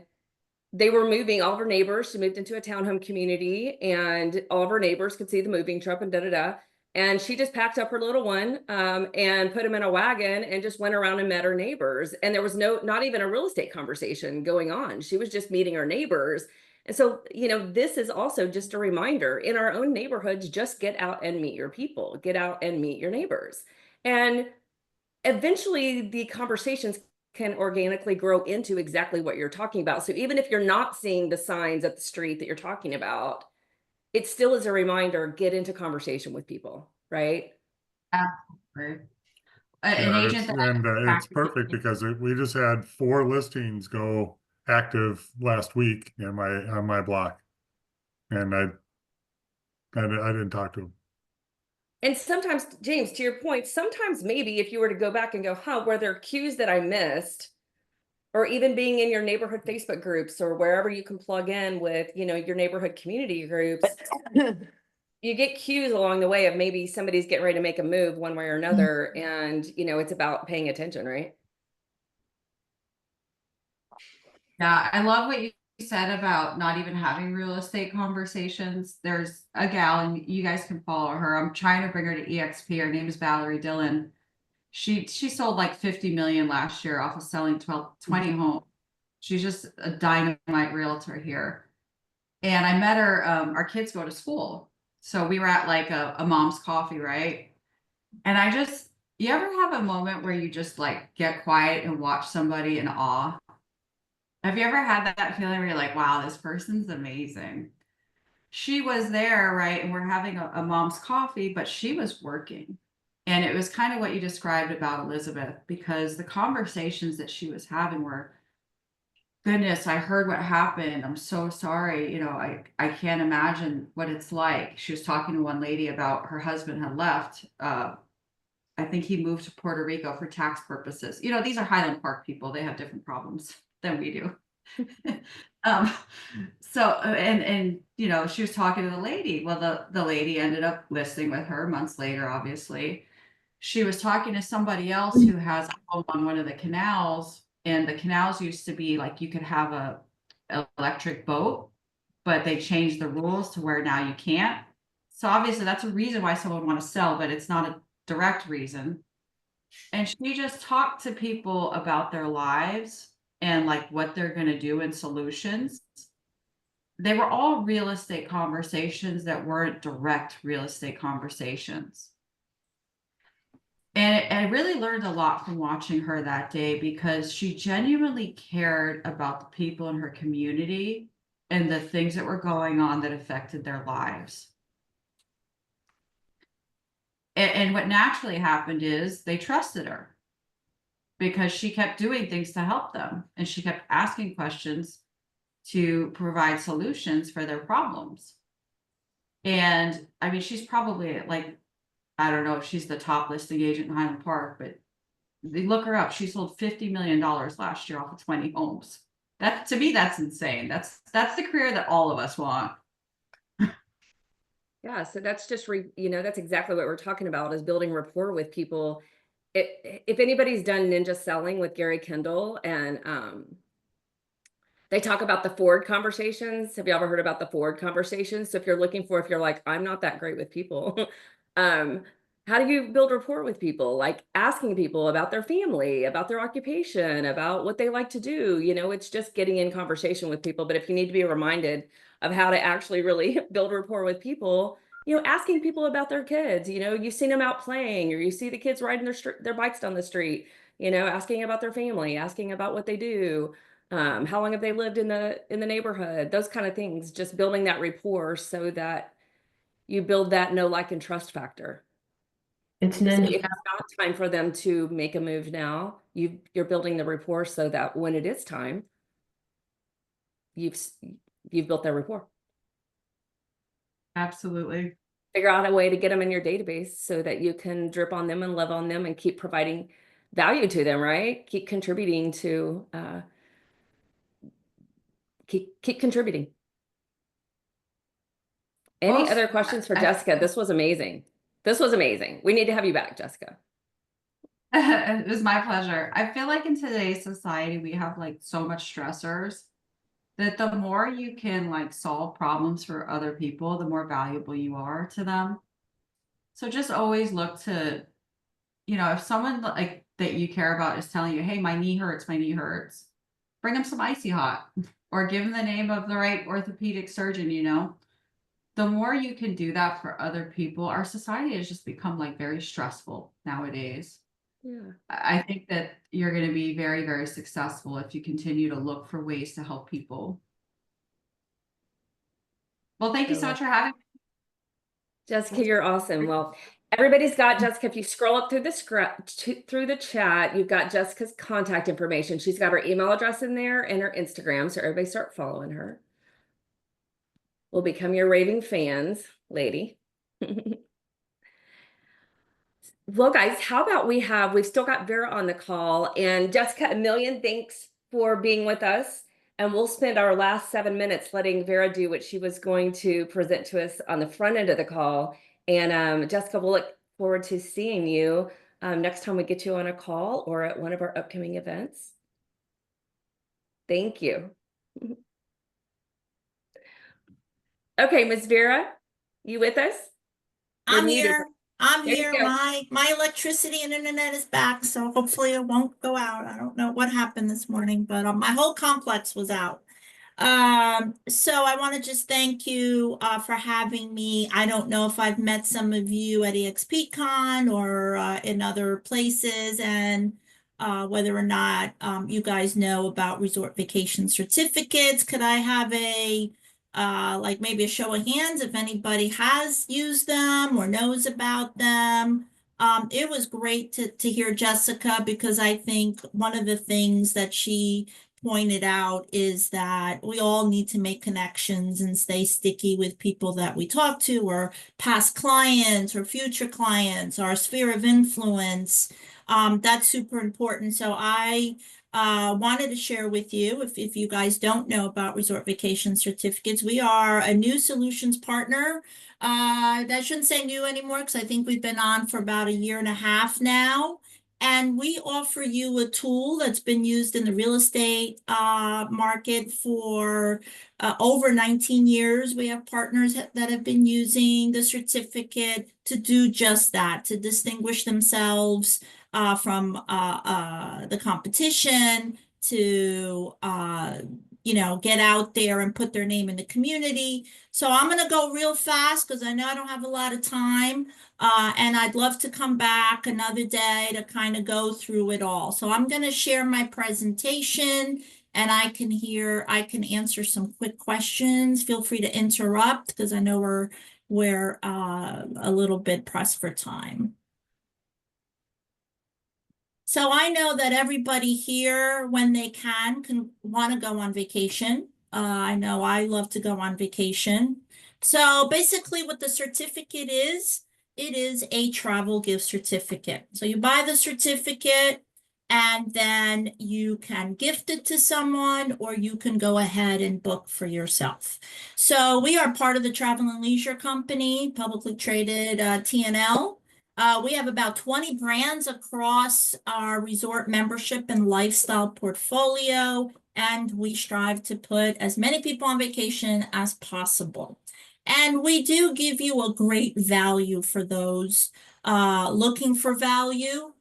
Speaker 1: they were moving, all of her neighbors, she moved into a townhome community, and all of her neighbors could see the moving truck and da-da-da. And she just packed up her little one and put him in a wagon and just went around and met her neighbors. And there was not even a real estate conversation going on. She was just meeting her neighbors. And so, you know, this is also just a reminder in our own neighborhoods, just get out and meet your people, get out and meet your neighbors. And eventually the conversations can organically grow into exactly what you're talking about. So even if you're not seeing the signs at the street that you're talking about, it still is a reminder, get into conversation with people, right?
Speaker 7: Absolutely.
Speaker 13: Yeah,
Speaker 7: An agent
Speaker 13: it's perfect because we just had 4 listings go active last week on my block, and I didn't talk to them.
Speaker 1: And sometimes, James, to your point, sometimes maybe if you were to go back and go, were there cues that I missed? Or even being in your neighborhood Facebook groups or wherever you can plug in with, you know, your neighborhood community groups, you get cues along the way of maybe somebody's getting ready to make a move one way or another. And, you know, it's about paying attention, right?
Speaker 7: Yeah, I love what you said about not even having real estate conversations. There's a gal, and you guys can follow her. I'm trying to bring her to EXP. Her name is Valerie Dillon. She sold like 50 million last year off of selling 20 homes. She's just a dynamite realtor here. And I met her, our kids go to school. So we were at like a mom's coffee, right? And you ever have a moment where you just like get quiet and watch somebody in awe? Have you ever had that feeling where you're like, wow, this person's amazing? She was there, right? And we're having a mom's coffee, but she was working. And it was kind of what you described about Elizabeth, because the conversations that she was having were, goodness, I heard what happened. I'm so sorry. You know, I can't imagine what it's like. She was talking to one lady about her husband had left. I think he moved to Puerto Rico for tax purposes. You know, these are Highland Park people. They have different problems than we do. And you know, she was talking to the lady. Well, the lady ended up listing with her months later, obviously. She was talking to somebody else who has a home on one of the canals, and the canals used to be like you could have a electric boat, but they changed the rules to where now you can't. So obviously that's a reason why someone would want to sell, but it's not a direct reason. And she just talked to people about their lives and like what they're going to do and solutions. They were all real estate conversations that weren't direct real estate conversations. And I really learned a lot from watching her that day, because she genuinely cared about the people in her community and the things that were going on that affected their lives. And what naturally happened is they trusted her because she kept doing things to help them. And she kept asking questions to provide solutions for their problems. And I mean, she's probably like, I don't know if she's the top listing agent in Highland Park, but they look her up. She sold $50 million last year off of 20 homes. That, to me, that's insane. That's the career that all of us want.
Speaker 1: Yeah, so that's just that's exactly what we're talking about, is building rapport with people. If anybody's done ninja selling with Gary Kendall, and they talk about the Ford conversations. Have you ever heard about the Ford conversations? So if you're like, I'm not that great with people, how do you build rapport with people? Like asking people about their family, about their occupation, about what they like to do. It's just getting in conversation with people. But if you need to be reminded of how to actually really build rapport with people, asking people about their kids, you've seen them out playing, or you see the kids riding their bikes down the street, asking about their family, asking about what they do. How long have they lived in the neighborhood? Those kind of things, just building that rapport so that you build that know, like, and trust factor.
Speaker 17: It's
Speaker 1: So if
Speaker 17: ninja.
Speaker 1: it's not time for them to make a move now, you're building the rapport so that when it is time, you've built their rapport.
Speaker 7: Absolutely.
Speaker 1: Figure out a way to get them in your database so that you can drip on them and love on them and keep providing value to them, right? Keep contributing to keep contributing. Any
Speaker 7: Well,
Speaker 1: other questions for
Speaker 7: I-
Speaker 1: Jessica? This was amazing. This was amazing. We need to have you back, Jessica.
Speaker 7: It was my pleasure. I feel like in today's society, we have like so much stressors that the more you can like solve problems for other people, the more valuable you are to them. So just always look to, if someone like that you care about is telling you, hey, my knee hurts, bring them some Icy Hot or give them the name of the right orthopedic surgeon, The more you can do that for other people, our society has just become like very stressful nowadays.
Speaker 1: Yeah.
Speaker 7: I think that you're going to be very, very successful if you continue to look for ways to help people. Well, thank you so much for having me.
Speaker 1: Jessica, you're awesome. Well, everybody's got Jessica. If you scroll up through the chat, you've got Jessica's contact information. She's got her email address in there and her Instagram. So everybody start following her. We'll become your raving fans, lady. Well, guys, how about we've still got Vera on the call, and Jessica, a million thanks for being with us. And we'll spend our last 7 minutes letting Vera do what she was going to present to us on the front end of the call. And Jessica, we'll look forward to seeing you next time we get you on a call or at one of our upcoming events. Thank you. Okay, Ms. Vera, you with us? You're
Speaker 8: I'm
Speaker 1: muted.
Speaker 8: here. I'm
Speaker 1: There you
Speaker 8: here.
Speaker 1: go.
Speaker 8: My electricity and internet is back, so hopefully it won't go out. I don't know what happened this morning, but my whole complex was out. So I want to just thank you for having me. I don't know if I've met some of you at EXPCon or in other places, and whether or not you guys know about resort vacation certificates. Could I have a like maybe a show of hands if anybody has used them or knows about them? It was great to hear Jessica, because I think one of the things that she pointed out is that we all need to make connections and stay sticky with people that we talk to, or past clients or future clients, our sphere of influence. That's super important. So I wanted to share with you, if you guys don't know about resort vacation certificates, we are a new solutions partner. I shouldn't say new anymore, because I think we've been on for about 1.5 years now. And we offer you a tool that's been used in the real estate market for over 19 years. We have partners that have been using the certificate to do just that, to distinguish themselves from the competition, to get out there and put their name in the community. So I'm going to go real fast because I know I don't have a lot of time. And I'd love to come back another day to kind of go through it all. So I'm going to share my presentation, and I can answer some quick questions. Feel free to interrupt, because I know we're a little bit pressed for time. So I know that everybody here, when they can want to go on vacation. I know I love to go on vacation. So basically what the certificate is, it is a travel gift certificate. So you buy the certificate and then you can gift it to someone or you can go ahead and book for yourself. So we are part of the Travel and Leisure Company, publicly traded TNL. We have about 20 brands across our resort membership and lifestyle portfolio, and we strive to put as many people on vacation as possible. And we do give you a great value for those looking for value.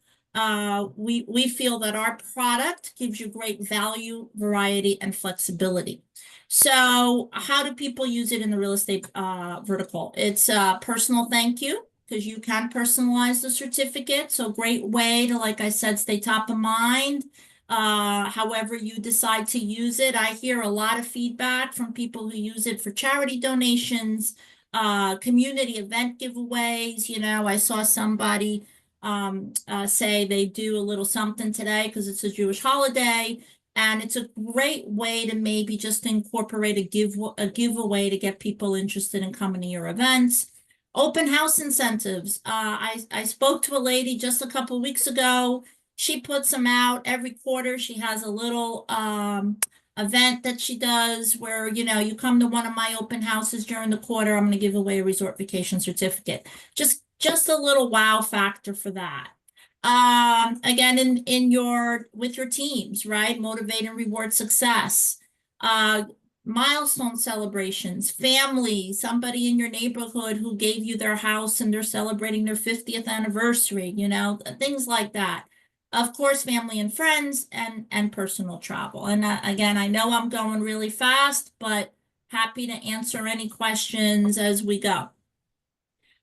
Speaker 8: We feel that our product gives you great value, variety, and flexibility. So how do people use it in the real estate vertical? It's a personal thank you, because you can personalize the certificate. So great way to, like I said, stay top of mind. However you decide to use it. I hear a lot of feedback from people who use it for charity donations, community event giveaways. You know, I saw somebody say they do a little something today because it's a Jewish holiday. And it's a great way to maybe just incorporate a giveaway to get people interested in coming to your events. Open house incentives. I spoke to a lady just a couple weeks ago. She puts them out every quarter. She has a little event that she does where, you know, you come to one of my open houses during the quarter, I'm going to give away a resort vacation certificate. Just a little wow factor for that. Again, with your teams, right? Motivate and reward success. Milestone celebrations, family, somebody in your neighborhood who gave you their house and they're celebrating their 50th anniversary, you know, things like that. Of course, family and friends and personal travel. And again, I know I'm going really fast, but happy to answer any questions as we go.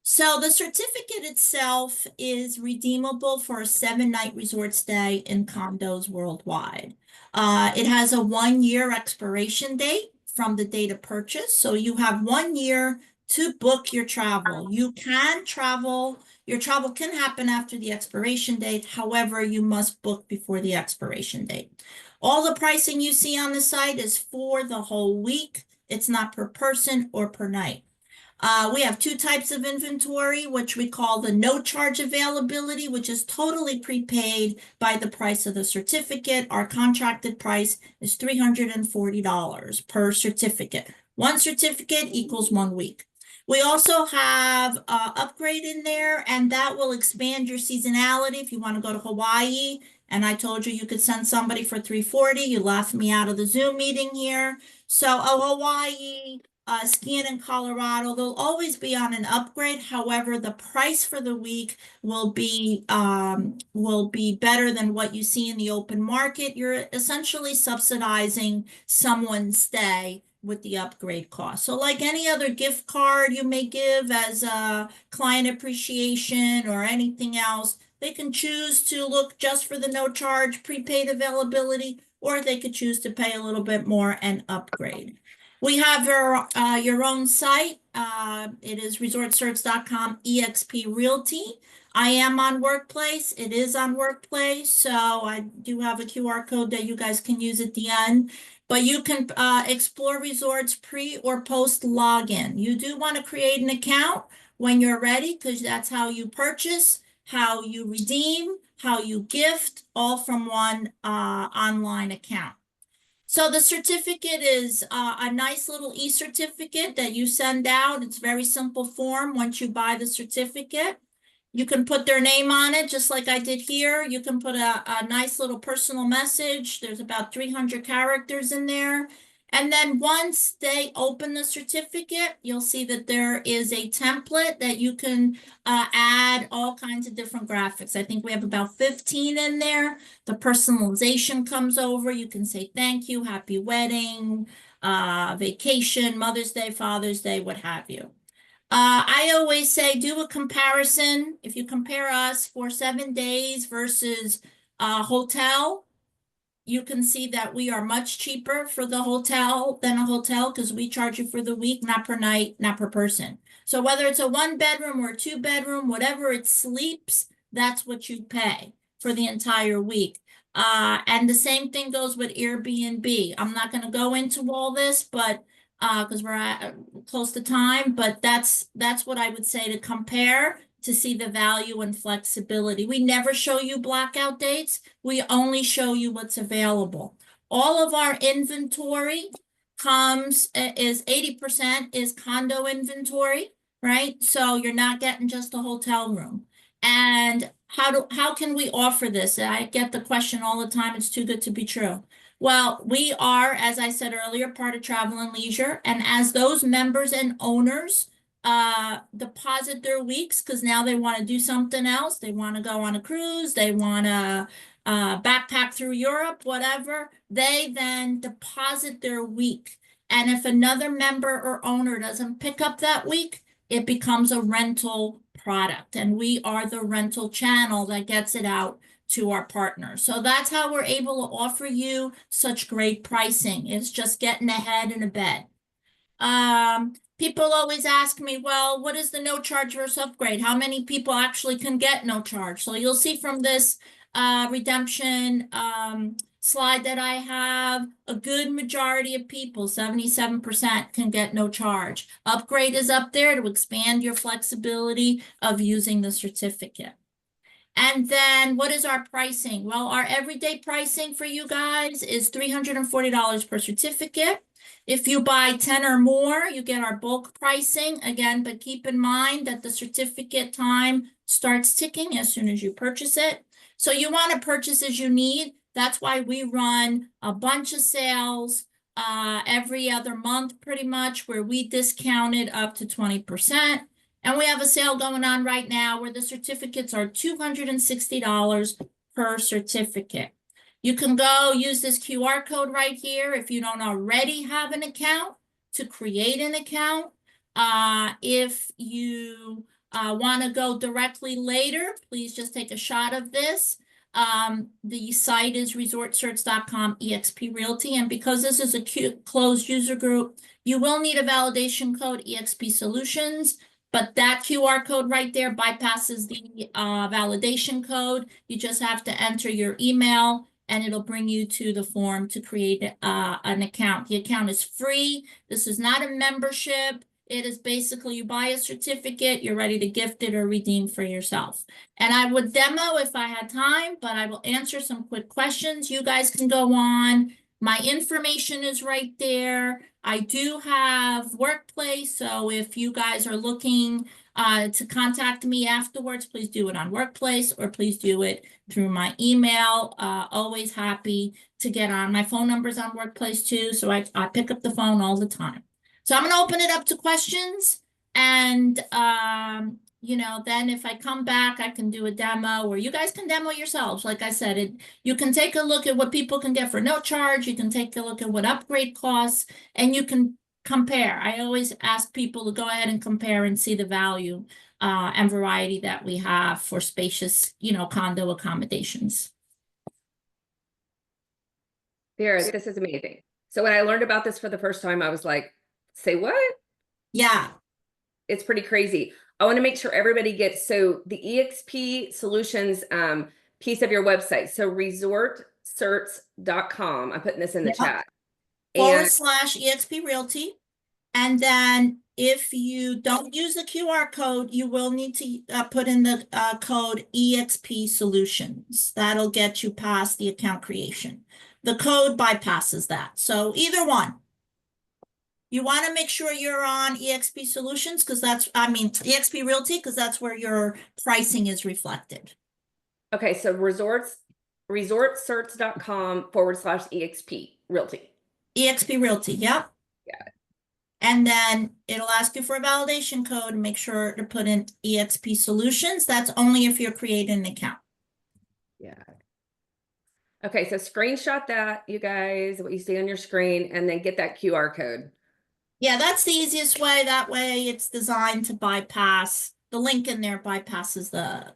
Speaker 8: So the certificate itself is redeemable for a 7-night resort stay in condos worldwide. It has a 1-year expiration date from the date of purchase. So you have 1 year to book your travel. You can travel, your travel can happen after the expiration date. However, you must book before the expiration date. All the pricing you see on the site is for the whole week. It's not per person or per night. We have 2 types of inventory, which we call the no charge availability, which is totally prepaid by the price of the certificate. Our contracted price is $340 per certificate. 1 certificate equals 1 week. We also have upgrade in there, and that will expand your seasonality if you want to go to Hawaii. And I told you could send somebody for $340. You laughed me out of the Zoom meeting here. So Hawaii, skiing in Colorado, they'll always be on an upgrade. However, the price for the week will be better than what you see in the open market. You're essentially subsidizing someone's stay with the upgrade cost. So like any other gift card you may give as a client appreciation or anything else, they can choose to look just for the no charge prepaid availability, or they could choose to pay a little bit more and upgrade. We have your own site. It is resortsearch.com EXP Realty. I am on Workplace. It is on Workplace. So I do have a QR code that you guys can use at the end. But you can explore resorts pre or post login. You do want to create an account when you're ready, because that's how you purchase, how you redeem, how you gift, all from one online account. So the certificate is a nice little e-certificate that you send out. It's very simple form. Once you buy the certificate, you can put their name on it, just like I did here. You can put a nice little personal message. There's about 300 characters in there. And then once they open the certificate, you'll see that there is a template that you can add all kinds of different graphics. I think we have about 15 in there. The personalization comes over. You can say thank you, happy wedding, vacation, Mother's Day, Father's Day, what have you. I always say do a comparison. If you compare us for 7 days versus a hotel, you can see that we are much cheaper for the hotel than a hotel, because we charge you for the week, not per night, not per person. So whether it's a 1-bedroom or a 2-bedroom, whatever it sleeps, that's what you pay for the entire week. And the same thing goes with Airbnb. I'm not going to go into all this, but because we're at close to time, but that's what I would say to compare to see the value and flexibility. We never show you blackout dates. We only show you what's available. All of our inventory is 80% is condo inventory, right? So you're not getting just a hotel room. And how can we offer this? I get the question all the time. It's too good to be true. Well, we are, as I said earlier, part of Travel and Leisure. And as those members and owners deposit their weeks, because now they want to do something else, they want to go on a cruise, they want to backpack through Europe, whatever, they then deposit their week. And if another member or owner doesn't pick up that week, it becomes a rental product. And we are the rental channel that gets it out to our partners. So that's how we're able to offer you such great pricing. It's just getting ahead in a bed. People always ask me, well, what is the no charge versus upgrade? How many people actually can get no charge? So you'll see from this redemption slide that I have, a good majority of people, 77%, can get no charge. Upgrade is up there to expand your flexibility of using the certificate. And then what is our pricing? Well, our everyday pricing for you guys is $340 per certificate. If you buy 10 or more, you get our bulk pricing again, but keep in mind that the certificate time starts ticking as soon as you purchase it. So you want to purchase as you need. That's why we run a bunch of sales every other month, pretty much, where we discount it up to 20%. And we have a sale going on right now where the certificates are $260 per certificate. You can go use this QR code right here if you don't already have an account to create an account. If you want to go directly later, please just take a shot of this. The site is resortcerts.com EXP Realty. And because this is a closed user group, you will need a validation code EXP Solutions. But that QR code right there bypasses the validation code. You just have to enter your email and it'll bring you to the form to create an account. The account is free. This is not a membership. It is basically you buy a certificate, you're ready to gift it or redeem for yourself. And I would demo if I had time, but I will answer some quick questions. You guys can go on. My information is right there. I do have Workplace, so if you guys are looking to contact me afterwards, please do it on Workplace or please do it through my email. Always happy to get on. My phone number's on Workplace too, so I pick up the phone all the time. So I'm going to open it up to questions and, you know, then if I come back, I can do a demo or you guys can demo yourselves. Like I said, you can take a look at what people can get for no charge. You can take a look at what upgrade costs and you can compare. I always ask people to go ahead and compare and see the value and variety that we have for spacious, you know, condo accommodations.
Speaker 1: Vera, this is amazing. So when I learned about this for the first time, I was like, say what?
Speaker 8: Yeah.
Speaker 1: It's pretty crazy. I want to make sure everybody gets, so the EXP Solutions piece of your website. So resortcerts.com. I'm putting this in the chat.
Speaker 8: / EXP Realty. And then if you don't use the QR code, you will need to put in the code EXP Solutions. That'll get you past the account creation. The code bypasses that. So either one. You want to make sure you're on EXP Solutions because that's, I mean, EXP Realty because that's where your pricing is reflected.
Speaker 1: Okay, so resortcerts.com / EXP Realty.
Speaker 8: EXP Realty, yep.
Speaker 1: Got it.
Speaker 8: And then it'll ask you for a validation code. Make sure to put in EXP Solutions. That's only if you're creating an account.
Speaker 1: Yeah. Okay, so screenshot that, you guys, what you see on your screen, and then get that QR code.
Speaker 8: Yeah, that's the easiest way. That way it's designed to bypass, the link in there bypasses the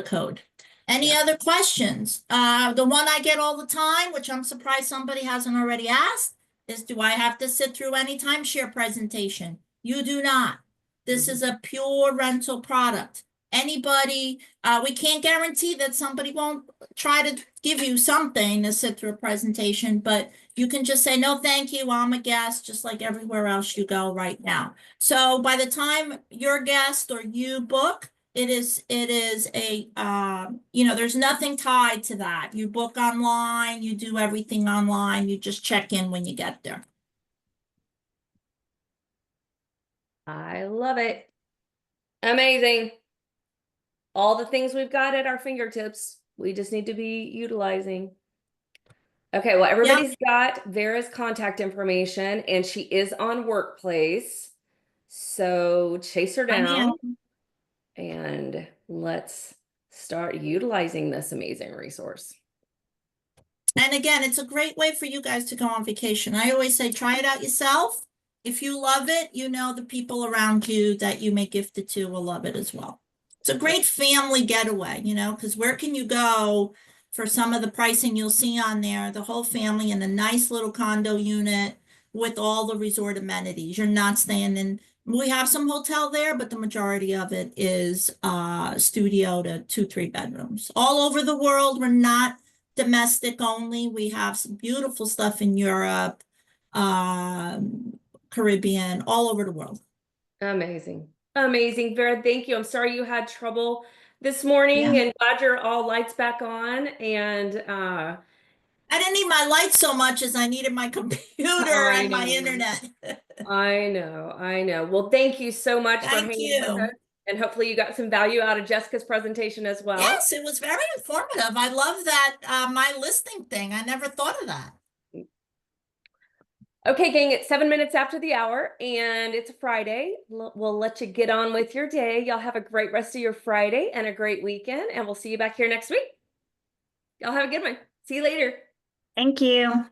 Speaker 8: code. Any other questions? The one I get all the time, which I'm surprised somebody hasn't already asked, is do I have to sit through any timeshare presentation? You do not. This is a pure rental product. anybody, we can't guarantee that somebody won't try to give you something to sit through a presentation, but you can just say, no, thank you, I'm a guest, just like everywhere else you go right now. So by the time your guest or you book, it is a, there's nothing tied to that. You book online, you do everything online, you just check in when you get there.
Speaker 1: I love it. Amazing. All the things we've got at our fingertips, we just need to be utilizing. Okay, well, everybody's got Vera's contact information and she is on Workplace. So chase her down and let's start utilizing this amazing resource.
Speaker 8: And again, it's a great way for you guys to go on vacation. I always say, try it out yourself. If you love it, the people around you that you may gift it to will love it as well. It's a great family getaway, because where can you go for some of the pricing you'll see on there, the whole family in a nice little condo unit with all the resort amenities. You're not staying in, we have some hotel there, but the majority of it is studio to 2-3 bedrooms. All over the world, we're not domestic only. We have some beautiful stuff in Europe, Caribbean, all over the world.
Speaker 1: Amazing. Amazing. Vera, thank you. I'm sorry you had trouble this morning and glad you're all lights back on. And
Speaker 8: I didn't need my lights so much as I needed my computer and my internet.
Speaker 1: I know. Well, thank you so much for hanging with us. And hopefully you got some value out of Jessica's presentation as well.
Speaker 8: Yes, it was very informative. I love that my listing thing. I never thought of that.
Speaker 1: Okay, gang, it's 7 minutes after the hour and it's a Friday. We'll let you get on with your day. Y'all have a great rest of your Friday and a great weekend, and we'll see you back here next week. Y'all have a good one. See you later.
Speaker 15: Thank you.